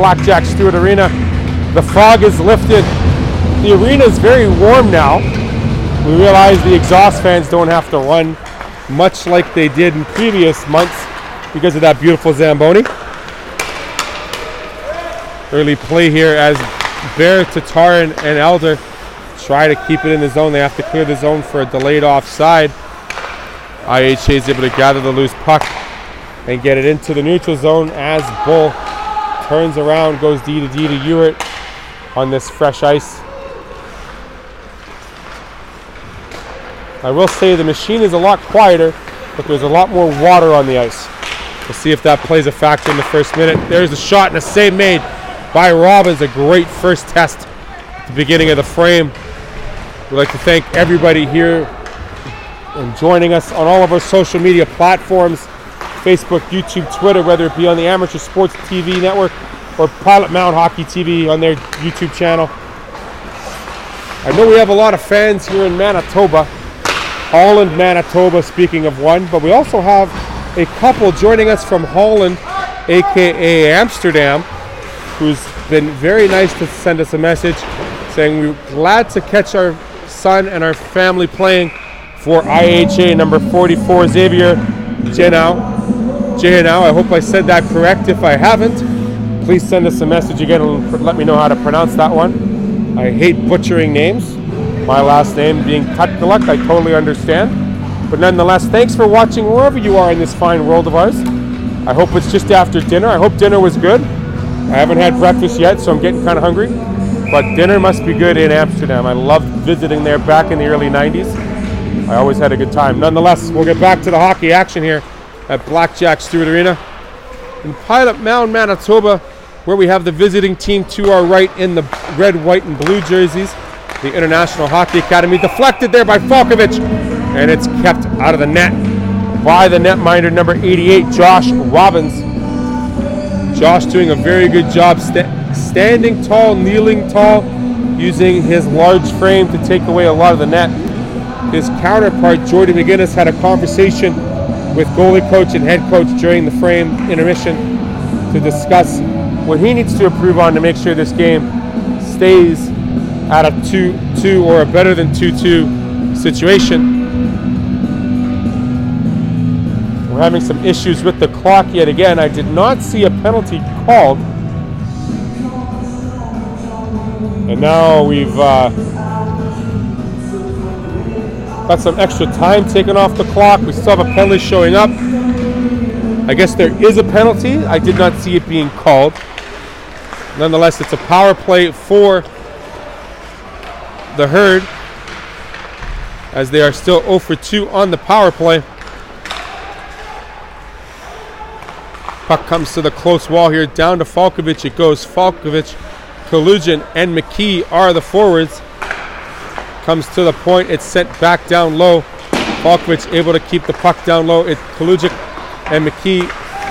Blackjack Stewart Arena. The fog is lifted. The arena is very warm now. We realize the exhaust fans don't have to run much like they did in previous months because of that beautiful Zamboni. Early play here as Bear, Tatarin, and Elder try to keep it in the zone. They have to clear the zone for a delayed offside. IHA is able to gather the loose puck and get it into the neutral zone as Bull turns around, goes D to D to Ewart on this fresh ice. I will say the machine is a lot quieter, but there's a lot more water on the ice. We'll see if that plays a factor in the first minute. There's a shot and a save made by Robbins. A great first test at the beginning of the frame. We'd like to thank everybody here and joining us on all of our social media platforms, Facebook, YouTube, Twitter, whether it be on the Amateur Sports TV network or Pilot Mound Hockey TV on their YouTube channel. I know we have a lot of fans here in Manitoba, Holland, Manitoba, speaking of one, but we also have a couple joining us from Holland, aka Amsterdam, who's been very nice to send us a message saying we're glad to catch our son and our family playing for IHA number 44, Xavier Janau. I hope I said that correct. If I haven't, please send us a message again and let me know how to pronounce that one. I hate butchering names. My last name being Tutkaluk, I totally understand. But nonetheless, thanks for watching wherever you are in this fine world of ours. I hope it's just after dinner. I hope dinner was good. I haven't had breakfast yet, so I'm getting kind of hungry. But dinner must be good in Amsterdam. I loved visiting there back in the early 90s. I always had a good time. Nonetheless, we'll get back to the hockey action here at Blackjack Stewart Arena in Pilot Mound, Manitoba, where we have the visiting team to our right in the red, white, and blue jerseys. The International Hockey Academy, deflected there by Falkovich, and it's kept out of the net by the netminder, number 88, Josh Robbins. Josh doing a very good job standing tall, kneeling tall, using his large frame to take away a lot of the net. His counterpart, Jordan McGinnis, had a conversation with goalie coach and head coach during the frame intermission to discuss what he needs to improve on to make sure this game stays at a 2-2 or a better than 2-2 situation. We're having some issues with the clock yet again. I did not see a penalty called. And now we've got some extra time taken off the clock. We still have a penalty showing up. I guess there is a penalty. I did not see it being called. Nonetheless, it's a power play for the Herd, as they are still 0 for 2 on the power play. Puck comes to the close wall here, down to Falkovich. It goes Falkovich, Kalugin, and McKee are the forwards. Comes to the point, it's sent back down low. Falkovich able to keep the puck down low. Kalugin and McKee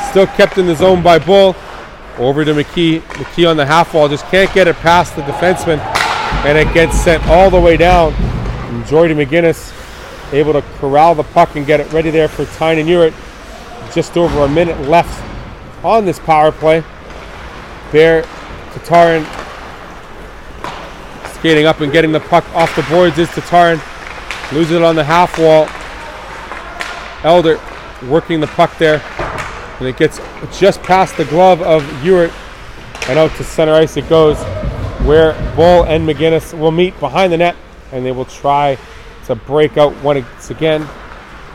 still kept in the zone by Bull. Over to McKee. McKee on the half wall, just can't get it past the defenseman. And it gets sent all the way down. And Jordy McGinnis able to corral the puck and get it ready there for Tynan Ewart. Just over a minute left on this power play. Bear, Tatarin skating up and getting the puck off the boards is Tatarin. Loses it on the half wall. Elder working the puck there. And it gets just past the glove of Ewart. And out to center ice it goes, where Bull and McGinnis will meet behind the net, and they will try to break out once again,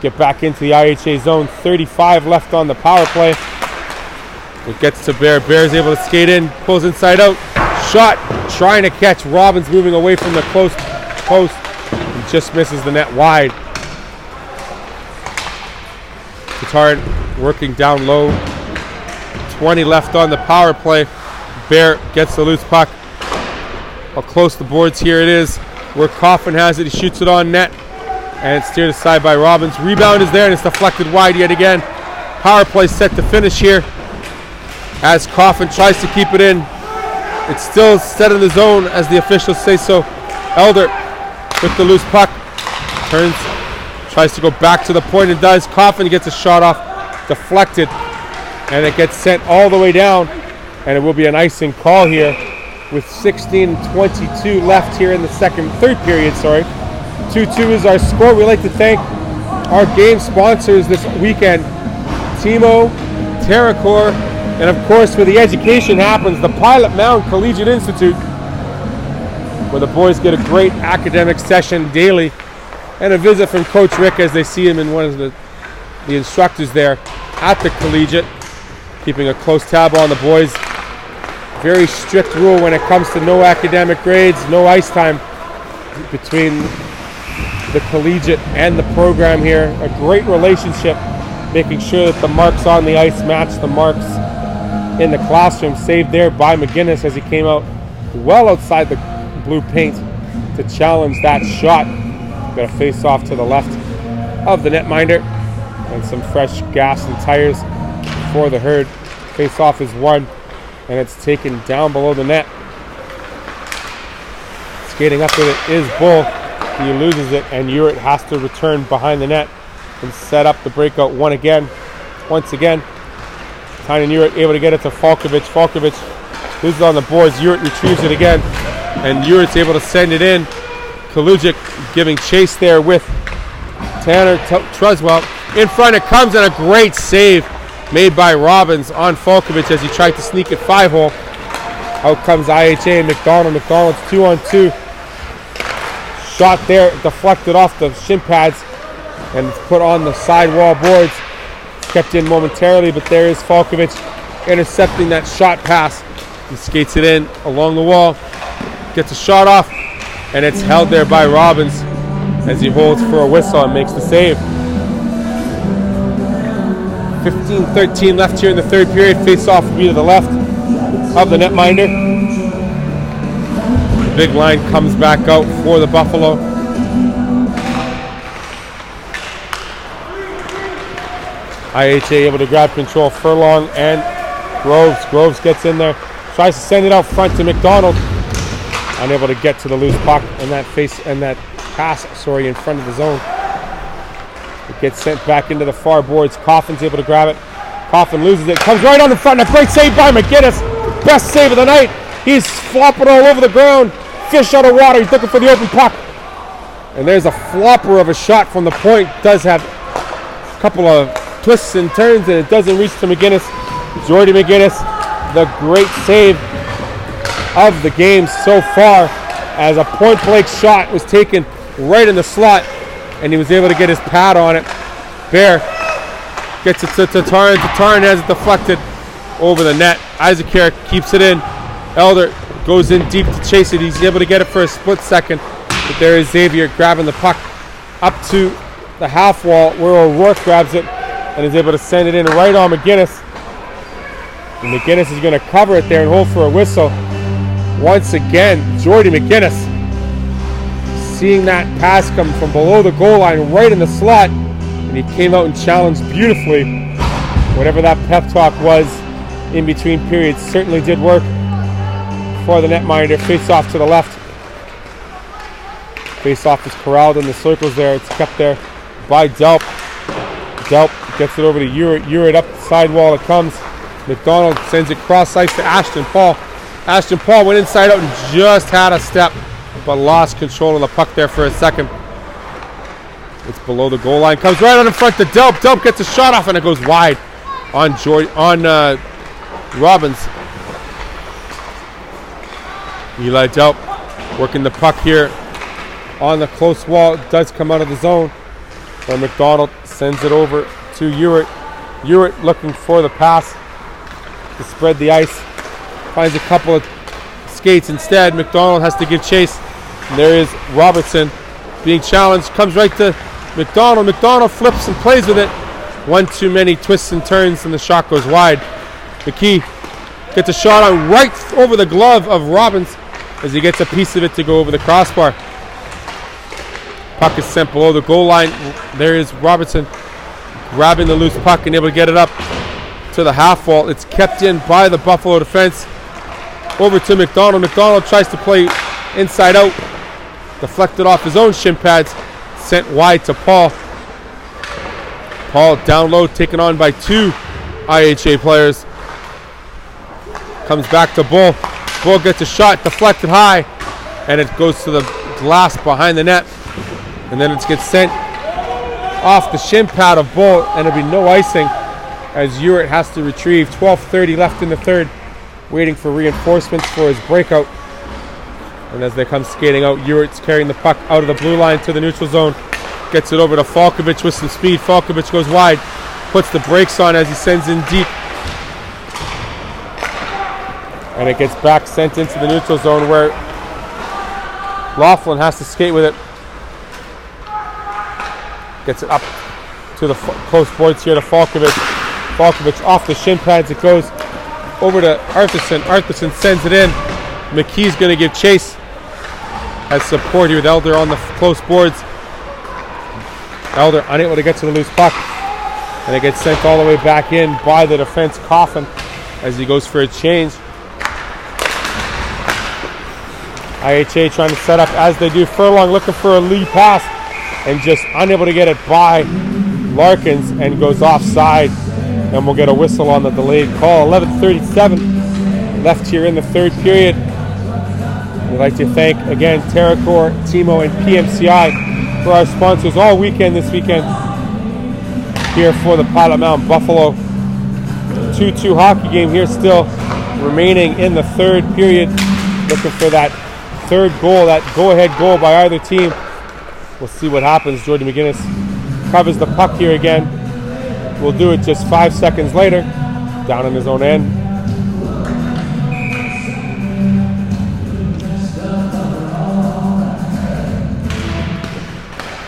get back into the IHA zone. 35 left on the power play. It gets to Bear. Bear's able to skate in, pulls inside out. Shot, trying to catch. Robbins moving away from the close post and just misses the net wide. Tatarin working down low. 20 left on the power play. Bear gets the loose puck. How close the boards here it is, where Coffin has it. He shoots it on net, and it's steered aside by Robbins. Rebound is there, and it's deflected wide yet again. Power play set to finish here as Coffin tries to keep it in. It's still set in the zone as the officials say so. Elder with the loose puck turns, tries to go back to the point and does. Coffin gets a shot off, deflected, and it gets sent all the way down. And it will be an icing call here with 16:22 left here in the third period. 2-2 is our score. We'd like to thank our game sponsors this weekend, Timo, TerraCore, and of course where the education happens, the Pilot Mound Collegiate Institute, where the boys get a great academic session daily and a visit from Coach Rick as they see him in one of the instructors there at the collegiate, keeping a close tab on the boys. Very strict rule when it comes to no academic grades, no ice time between the collegiate and the program here. A great relationship, making sure that the marks on the ice match the marks in the classroom. Saved there by McGinnis as he came out well outside the blue paint to challenge that shot. Got a face off to the left of the netminder, and some fresh gas and tires for the herd. Face off is won, and it's taken down below the net. Skating up with it is Bull. He loses it, and Uritt has to return behind the net and set up the breakout once again. Tynan Uritt able to get it to Falkovich. Falkovich loses on the boards. Uritt retrieves it again, and Uritt's able to send it in. Kalujic giving chase there with Tanner Truswell. In front it comes, and a great save made by Robbins on Falkovich as he tried to sneak it 5-hole. Out comes IHA and McDonald. McDonald's 2-on-2. Shot there, deflected off the shin pads and put on the sidewall boards. Kept in momentarily, but there is Falkovich intercepting that shot pass. He skates it in along the wall, gets a shot off, and it's held there by Robbins as he holds for a whistle and makes the save. 15-13 left here in the third period. Face-off will be to the left of the netminder. The big line comes back out for the Buffalo. IHA able to grab control. Furlong and Groves. Groves gets in there, tries to send it out front to McDonald. Unable to get to the loose puck and that pass in front of the zone. It gets sent back into the far boards. Coffin's able to grab it. Coffin loses it. Comes right on the front. A great save by McGinnis. Best save of the night. He's flopping all over the ground. Fish out of water. He's looking for the open puck. And there's a flopper of a shot from the point. Does have a couple of twists and turns, and it doesn't reach to McGinnis. Jordy McGinnis, the great save of the game so far, as a point-blank shot was taken right in the slot, and he was able to get his pad on it. Bear gets it to Tatarin. Tatarin has it deflected over the net. Isaac Herrick keeps it in. Elder goes in deep to chase it. He's able to get it for a split second, but there is Xavier grabbing the puck up to the half wall where O'Rourke grabs it and is able to send it in right on McGinnis. And McGinnis is going to cover it there and hold for a whistle. Once again, Jordy McGinnis seeing that pass come from below the goal line right in the slot, and he came out and challenged beautifully. Whatever that pep talk was in between periods certainly did work for the netminder. Face off to the left. Face off is corralled in the circles there. It's kept there by Delp. Delp gets it over to Uritt. Uritt up the sidewall it comes. McDonald sends it cross ice to Ashton Paul. Ashton Paul went inside out and just had a step, but lost control of the puck there for a second. It's below the goal line. Comes right on in front to Delp. Delp gets a shot off and it goes wide on Robbins. Eli Delp working the puck here on the close wall. It does come out of the zone, but McDonald sends it over to Uritt. Uritt looking for the pass to spread the ice. Finds a couple of skates instead. McDonald has to give chase. And there is Robertson being challenged. Comes right to McDonald. McDonald flips and plays with it. One too many twists and turns, and the shot goes wide. McKee gets a shot on right over the glove of Robbins as he gets a piece of it to go over the crossbar. Puck is sent below the goal line. There is Robertson grabbing the loose puck and able to get it up to the half wall. It's kept in by the Buffalo defense. Over to McDonald. McDonald tries to play inside out. Deflected off his own shin pads. Sent wide to Paul. Paul down low, taken on by two IHA players. Comes back to Bull. Bull gets a shot, deflected high, and it goes to the glass behind the net. And then it gets sent off the shin pad of Bull, and it'll be no icing as Ewart has to retrieve. 12:30 left in the third, waiting for reinforcements for his breakout. And as they come skating out, Ewart's carrying the puck out of the blue line to the neutral zone. Gets it over to Falkovich with some speed. Falkovich goes wide, puts the brakes on as he sends in deep. And it gets back sent into the neutral zone where Laughlin has to skate with it. Gets it up to the close boards here to Falkovich. Falkovich off the shin pads. It goes over to Arthurson. Arthurson sends it in. McKee's going to give chase. Has support here with Elder on the close boards. Elder unable to get to the loose puck. And it gets sent all the way back in by the defense, Coffin, as he goes for a change. IHA trying to set up as they do. Furlong looking for a lead pass and just unable to get it by Larkins and goes offside. And we'll get a whistle on the delayed call. 11:37 left here in the third period. We'd like to thank again TerraCore, Timo, and PMCI for our sponsors all weekend this weekend here for the Pilot Mound Buffalo 2-2 hockey game here still remaining in the third period. Looking for that third goal, that go-ahead goal by either team. We'll see what happens. Jordan McGinnis covers the puck here again. We'll do it just 5 seconds later, down in his own end.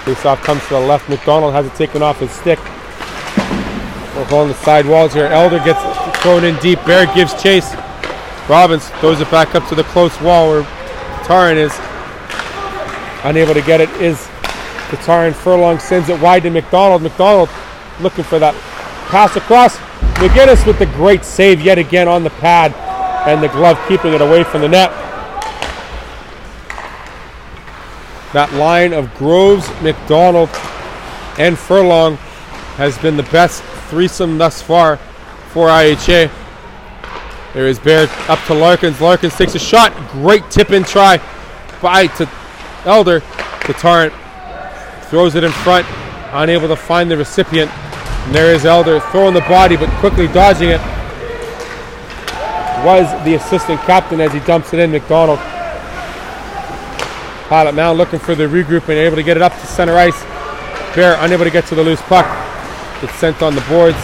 Face-off comes to the left. McDonald has it taken off his stick. We're on the side walls here. Elder gets thrown in deep. Bear gives chase. Robbins throws it back up to the close wall where Tatarin is unable to get it. Is Tatarin. Furlong sends it wide to McDonald. McDonald looking for that pass across. McGinnis with the great save yet again on the pad, and the glove keeping it away from the net. That line of Groves, McDonald, and Furlong has been the best threesome thus far for IHA. There is Bear up to Larkins. Larkins takes a shot. Great tip-in try by Elder. Tatarin throws it in front, unable to find the recipient. And there is Elder throwing the body, but quickly dodging it was the assistant captain as he dumps it in, McDonald. Pilot Mound looking for the regroup and able to get it up to center ice. Bear unable to get to the loose puck. It's sent on the boards.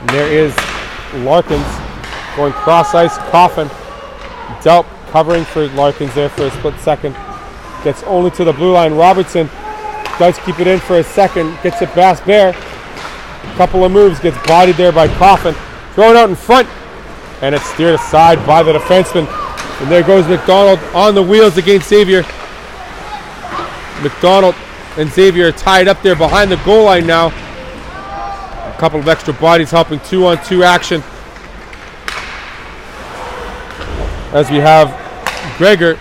And there is Larkins going cross ice. Coffin. Delp covering for Larkins there for a split second. Gets only to the blue line. Robertson does keep it in for a second. Gets it past Bear. A couple of moves. Gets bodied there by Coffin. Thrown out in front. And it's steered aside by the defenseman. And there goes McDonald on the wheels against Xavier. McDonald and Xavier are tied up there behind the goal line now. A couple of extra bodies helping 2-on-2 action. As we have Gregor.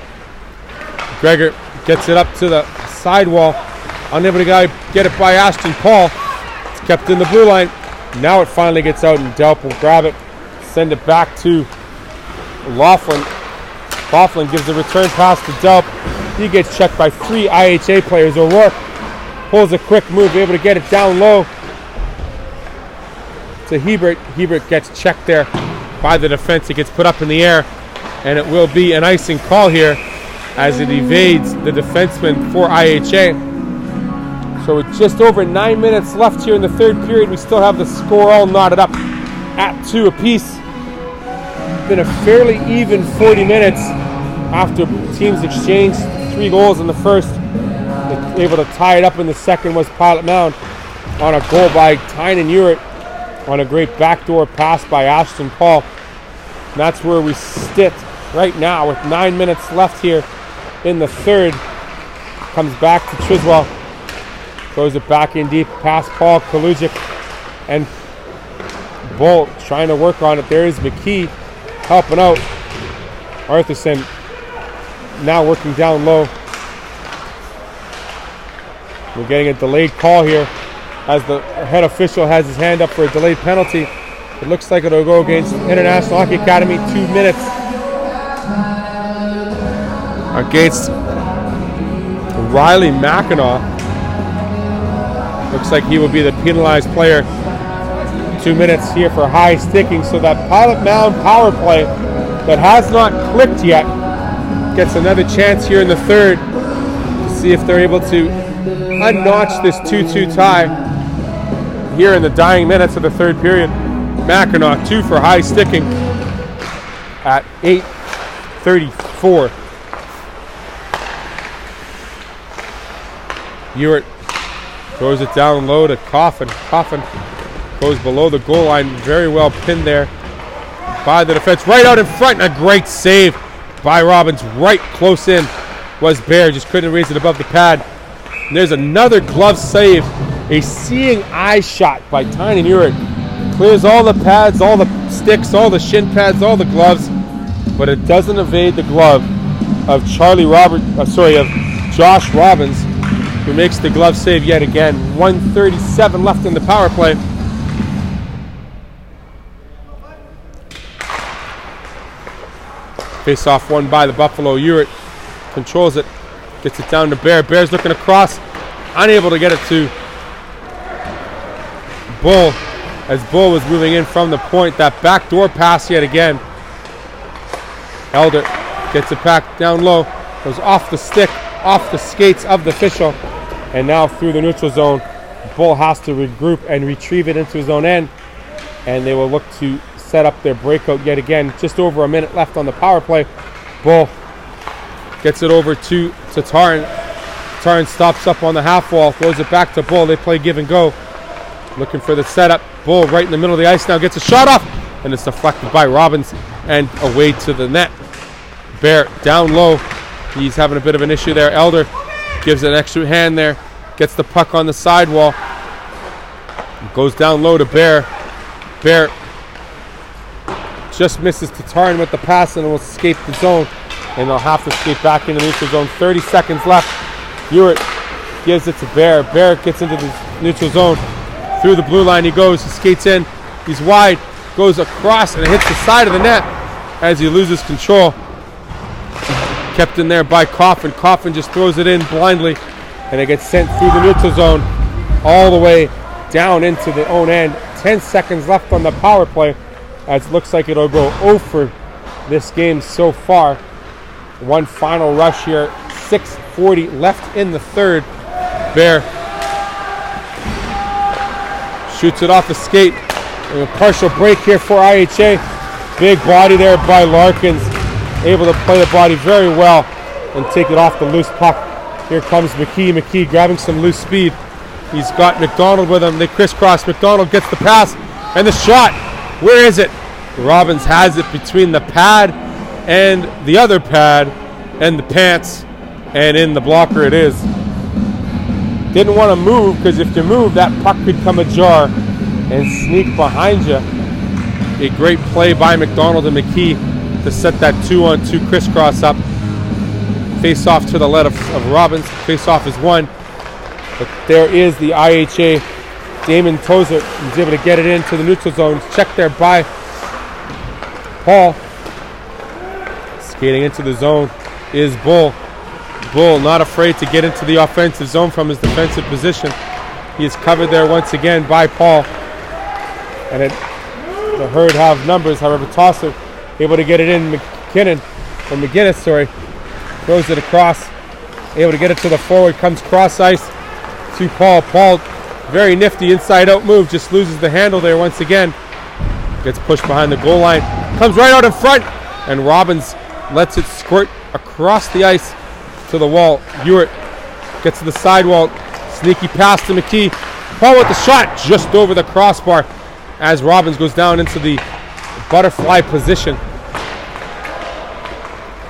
Gregor gets it up to the sidewall. Unable to get it by Ashton Paul. It's kept in the blue line. Now it finally gets out and Delp will grab it. Send it back to Laughlin. Laughlin gives the return pass to Delp. He gets checked by 3 IHA players. O'Rourke pulls a quick move, able to get it down low to Hebert. Hebert gets checked there by the defense. It gets put up in the air, and it will be an icing call here as it evades the defenseman for IHA. So with just over 9 minutes left here in the third period, we still have the score all knotted up at 2 apiece. Been a fairly even 40 minutes after teams exchanged 3 goals in the first. Able to tie it up in the second was Pilot Mound on a goal by Tynan Ewart on a great backdoor pass by Ashton Paul. And that's where we sit right now with 9 minutes left here in the third. Comes back to Triswell. Throws it back in deep past Paul, Kalujic, and Bull trying to work on it. There is McKee helping out. Arthurson now working down low. We're getting a delayed call here as the head official has his hand up for a delayed penalty. It looks like it'll go against International Hockey Academy. 2 minutes against Riley Mackinac. Looks like he will be the penalized player. 2 minutes here for high sticking. So that Pilot Mound power play that has not clicked yet gets another chance here in the third to see if they're able to unnotch this 2-2 tie here in the dying minutes of the third period. Mackinac 2 for high sticking at 8:34. Ewart throws it down low to Coffin. Coffin goes below the goal line. Very well pinned there by the defense. Right out in front. A great save by Robbins. Right close in was Bear. Just couldn't raise it above the pad. And there's another glove save. A seeing eye shot by Tynan Ewart. Clears all the pads, all the sticks, all the shin pads, all the gloves. But it doesn't evade the glove of of Josh Robbins, who makes the glove save yet again. 1:37 left in the power play. Face-off won by the Buffalo. Ewart controls it, gets it down to Bear. Bear's looking across, unable to get it to Bull, as Bull was moving in from the point. That backdoor pass yet again. Elder gets it back down low, goes off the stick, off the skates of the official, and now through the neutral zone. Bull has to regroup and retrieve it into his own end, and they will look to set up their breakout yet again. Just over a minute left on the power play. Bull gets it over to Tataryn. Tataryn stops up on the half wall, throws it back to Bull. They play give and go, looking for the setup. Bull right in the middle of the ice now, gets a shot off, and it's deflected by Robbins and away to the net. Bear down low. He's having a bit of an issue there. Elder gives an extra hand there, gets the puck on the sidewall, goes down low to Bear. Bear just misses Tataryn with the pass and will escape the zone, and they'll have to skate back into the neutral zone. 30 seconds left. Ewart gives it to Bear. Bear gets into the neutral zone. Through the blue line he goes. He skates in. He's wide. Goes across and hits the side of the net as he loses control. Kept in there by Coffin. Coffin just throws it in blindly, and it gets sent through the neutral zone all the way down into the own end. 10 seconds left on the power play, as it looks like it'll go 0 for this game so far. One final rush here. 6:40 left in the third. Bear shoots it off the skate. And a partial break here for IHA. Big body there by Larkins. Able to play the body very well and take it off the loose puck. Here comes McKee. McKee grabbing some loose speed. He's got McDonald with him. They crisscross. McDonald gets the pass and the shot. Where is it? Robbins has it between the pad and the other pad and the pants, and in the blocker it is. Didn't want to move, because if you move, that puck could come ajar and sneak behind you. A great play by McDonald and McKee to set that 2-on-2 crisscross up. Face off to the left of Robbins. Face off is won. But there is the IHA. Damon Tozer is able to get it into the neutral zone. Checked there by Paul. Skating into the zone is Bull. Bull not afraid to get into the offensive zone from his defensive position. He is covered there once again by Paul. And the Herd have numbers. However, Tosser able to get it in. McGinnis, throws it across. Able to get it to the forward. Comes cross ice to Paul. Paul, very nifty inside out move. Just loses the handle there once again. Gets pushed behind the goal line. Comes right out in front. And Robbins lets it squirt across the ice to the wall. Ewart gets to the sidewall. Sneaky pass to McKee. Paul with the shot just over the crossbar as Robbins goes down into the butterfly position.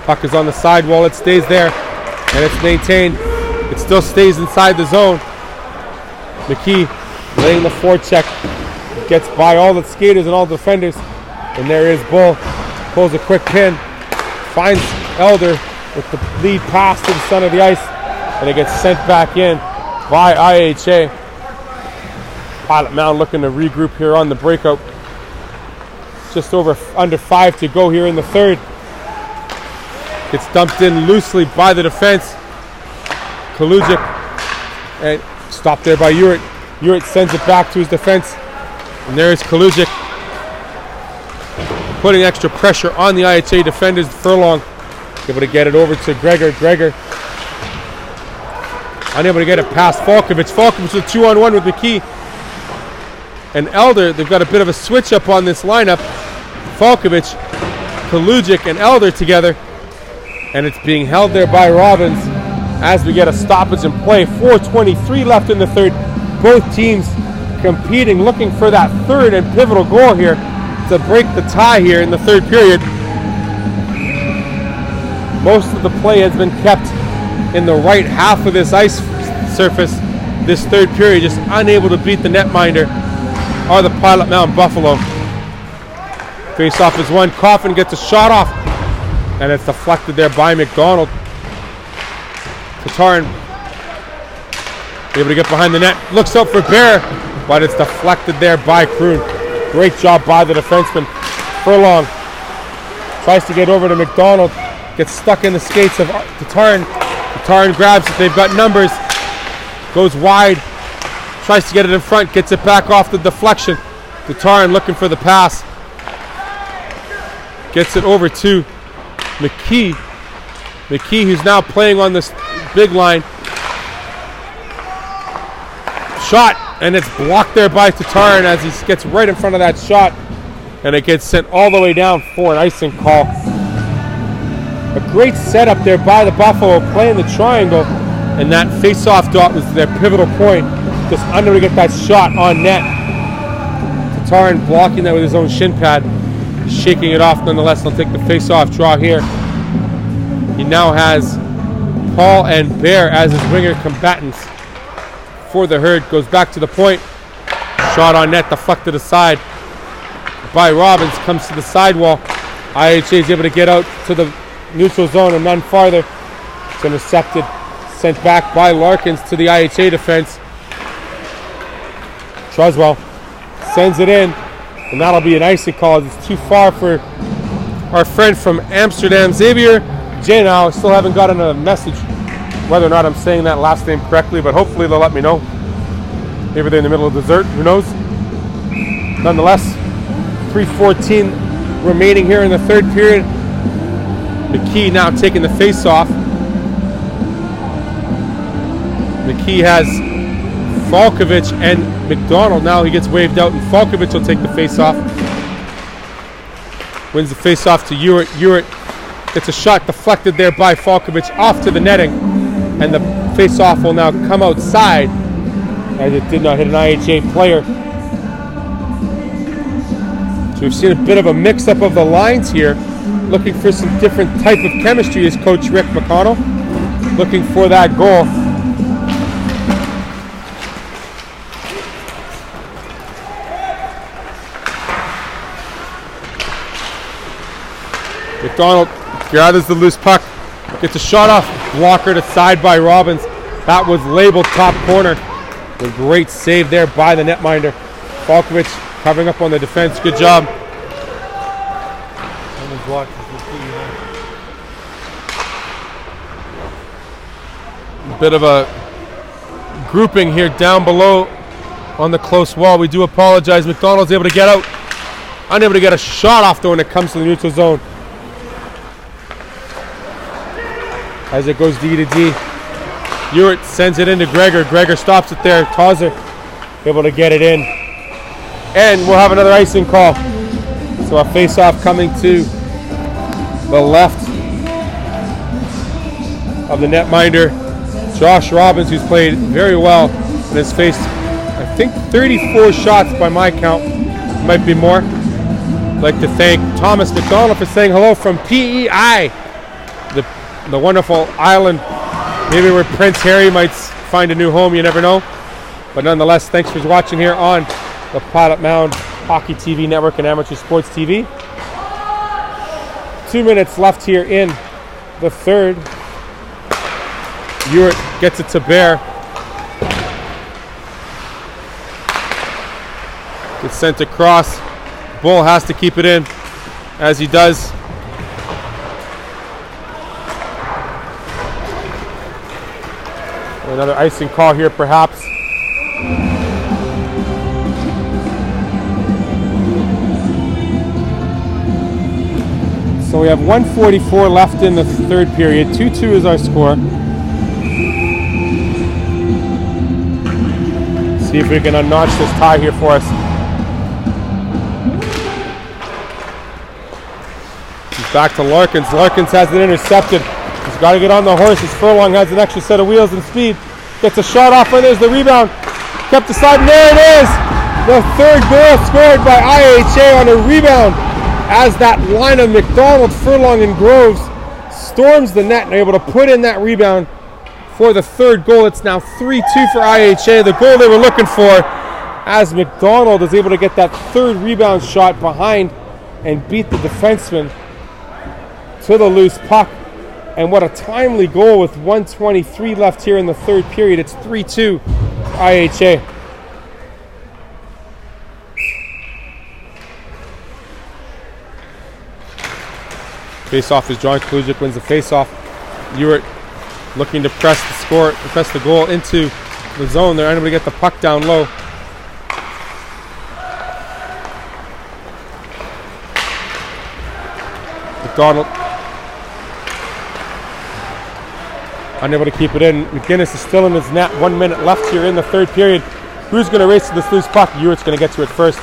Puck is on the sidewall. It stays there and it's maintained. It still stays inside the zone. McKee laying the forecheck. Gets by all the skaters and all the defenders. And there is Bull. Pulls a quick pin. Finds Elder with the lead pass to the center of the ice. And it gets sent back in by IHA. Pilot Mound looking to regroup here on the breakout. Just under 5 to go here in the third. Gets dumped in loosely by the defense. Kalujic, and stopped there by Uric. Uric sends it back to his defense. And there's Kalujic, putting extra pressure on the IHA defenders. Furlong able to get it over to Gregor. Gregor unable to get it past Falkovich. Falkovich with 2-on-1 with McKee. And Elder, they've got a bit of a switch up on this lineup. Falkovich, Kalujic, and Elder together. And it's being held there by Robbins as we get a stoppage in play. 4:23 left in the third. Both teams competing, looking for that third and pivotal goal here to break the tie here in the third period. Most of the play has been kept in the right half of this ice surface. This third period, just unable to beat the netminder are the Pilot Mound Buffalo. Face-off is won. Coffin gets a shot off, and it's deflected there by McDonald. Tatarin able to get behind the net. Looks out for Bear, but it's deflected there by Kroon. Great job by the defenseman. Furlong tries to get over to McDonald. Gets stuck in the skates of Tatarin. Tatarin grabs it. They've got numbers. Goes wide. Tries to get it in front. Gets it back off the deflection. Tatarin looking for the pass. Gets it over to McKee. McKee, who's now playing on this big line. Shot, and it's blocked there by Tatarin as he gets right in front of that shot, and it gets sent all the way down for an icing call. A great setup there by the Buffalo, playing the triangle, and that face-off dot was their pivotal point, just under to get that shot on net. Tatarin blocking that with his own shin pad, shaking it off nonetheless. They'll take the face-off draw here. He now has Paul and Bear as his winger combatants for the herd. Goes back to the point. Shot on net, deflected aside by Robbins. Comes to the sidewall. IHA is able to get out to the neutral zone and none farther. It's intercepted. Sent back by Larkins to the IHA defense. Truswell sends it in, and that'll be an icing call. It's too far for our friend from Amsterdam, Xavier Janow. Still haven't gotten a message whether or not I'm saying that last name correctly, but hopefully they'll let me know. Maybe they're in the middle of dessert, who knows? Nonetheless, 3:14 remaining here in the third period. McKee now taking the face-off. McKee has Falkovich and McDonald. Now he gets waved out, and Falkovich will take the face-off. Wins the face-off to Uric. Uric gets a shot deflected there by Falkovich off to the netting, and the face-off will now come outside as it did not hit an IHA player. So we've seen a bit of a mix-up of the lines here, looking for some different type of chemistry as Coach Rick McConnell looking for that goal. McDonald gathers the loose puck, gets a shot off, blocker to side by Robbins. That was labeled top corner. A great save there by the netminder. Falkovich covering up on the defense. Good job. A bit of a grouping here down below on the close wall. We do apologize. McDonald's able to get out. Unable to get a shot off though when it comes to the neutral zone. As it goes D to D. Uric sends it into Gregor. Gregor stops it there. Tauser able to get it in. And we'll have another icing call. So a face-off coming to the left of the netminder. Josh Robbins, who's played very well and has faced, I think, 34 shots by my count. Might be more. I'd like to thank Thomas McDonald for saying hello from PEI, the wonderful island, maybe where Prince Harry might find a new home, you never know. But nonetheless, thanks for watching here on the Pilot Mound Hockey TV Network and Amateur Sports TV. 2 minutes left here in the third. Uric gets it to Bear. Gets sent across. Bull has to keep it in, as he does. Another icing call here, perhaps. So we have 1:44 left in the third period. 2-2 is our score. See if we can unnotch this tie here for us. He's back to Larkins. Larkins has it intercepted. He's got to get on the horse as Furlong has an extra set of wheels and speed. Gets a shot off, and there's the rebound. Kept aside, and there it is! The third goal scored by IHA on a rebound as that line of McDonald, Furlong, and Groves storms the net and are able to put in that rebound for the third goal. It's now 3-2 for IHA, the goal they were looking for, as McDonald is able to get that third rebound shot behind and beat the defenseman to the loose puck. And what a timely goal with 1:23 left here in the third period. It's 3-2 IHA. Face-off is John Klujic wins the face-off. Ewart looking to press the goal into the zone. They're unable to get the puck down low. McDonald unable to keep it in. McGinnis is still in his net. 1 minute left here in the third period. Who's going to race to this loose puck? Ewart's going to get to it first.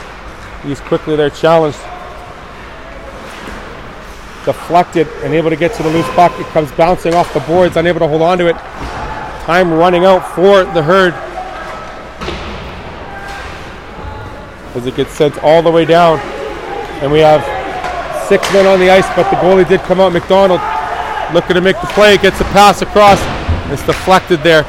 He's quickly there challenged. Deflected and able to get to the loose puck. It comes bouncing off the boards, unable to hold on to it. Time running out for the Herd as it gets sent all the way down. And we have 6 men on the ice, but the goalie did come out. McDonald looking to make the play, gets a pass across. It's deflected there.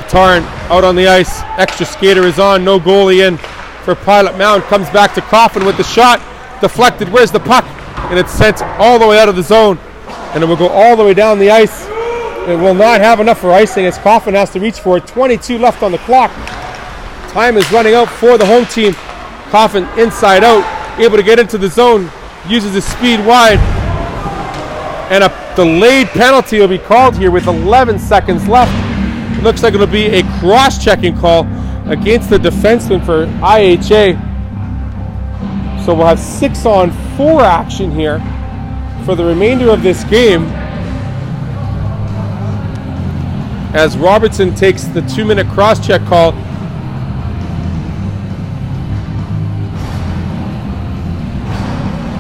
Tataryn out on the ice. Extra skater is on. No goalie in for Pilot Mound. Comes back to Coffin with the shot. Deflected. Where's the puck? And it's sent all the way out of the zone. And it will go all the way down the ice. It will not have enough for icing as Coffin has to reach for it. 22 left on the clock. Time is running out for the home team. Coffin inside out. Able to get into the zone. Uses his speed wide. And a delayed penalty will be called here with 11 seconds left. It looks like it'll be a cross-checking call against the defenseman for IHA. So we'll have 6-on-4 action here for the remainder of this game as Robertson takes the 2-minute cross-check call.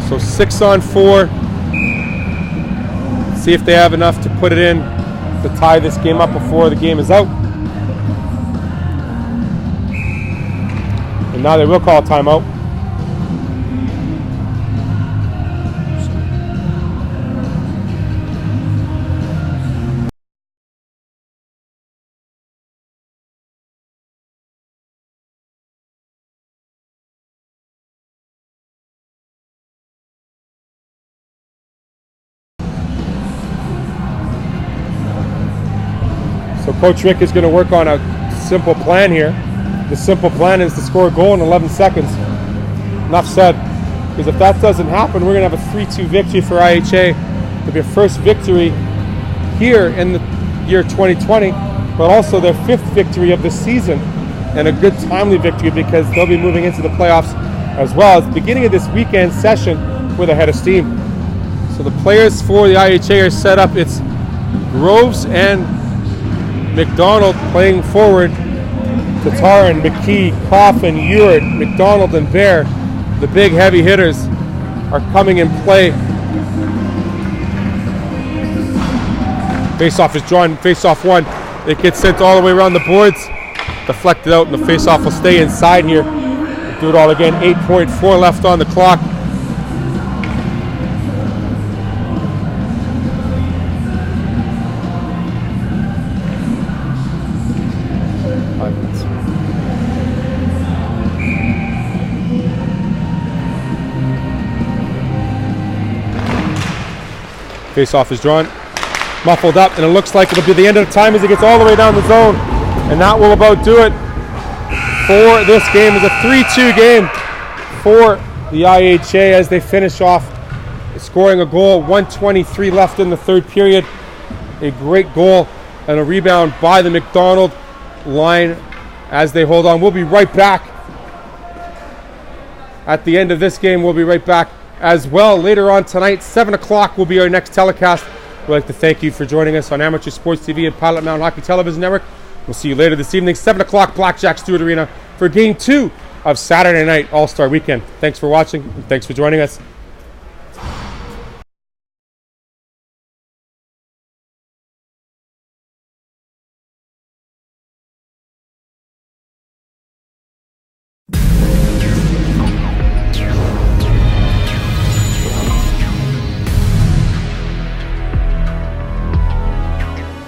So 6-on-4. See if they have enough to put it in to tie this game up before the game is out. And now they will call a timeout. So Coach Rick is going to work on a simple plan here. The simple plan is to score a goal in 11 seconds. Enough said. Because if that doesn't happen, we're going to have a 3-2 victory for IHA. It'll be a first victory here in the year 2020, but also their 5th victory of the season. And a good timely victory because they'll be moving into the playoffs as well. It's the beginning of this weekend session with a head of steam. So the players for the IHA are set up. It's Groves and McDonald playing forward. Tataryn, McKee, Coffin, Ewart, McDonald, and Bear, the big heavy hitters, are coming in play. Face-off is drawn, face-off one. It gets sent all the way around the boards, deflected out, and the face-off will stay inside here. We'll do it all again. 8.4 left on the clock. Face-off is drawn, muffled up, and it looks like it'll be the end of the time as it gets all the way down the zone. And that will about do it for this game. It's a 3-2 game for the IHA as they finish off scoring a goal. 1:23 left in the third period. A great goal and a rebound by the McDonald line as they hold on. We'll be right back. At the end of this game, we'll be right back as well. Later on tonight, 7 o'clock will be our next telecast. We'd like to thank you for joining us on Amateur Sports TV and Pilot Mound Hockey Television Network. We'll see you later this evening, 7 o'clock, Blackjack Stewart Arena for Game 2 of Saturday Night All-Star Weekend. Thanks for watching, and thanks for joining us.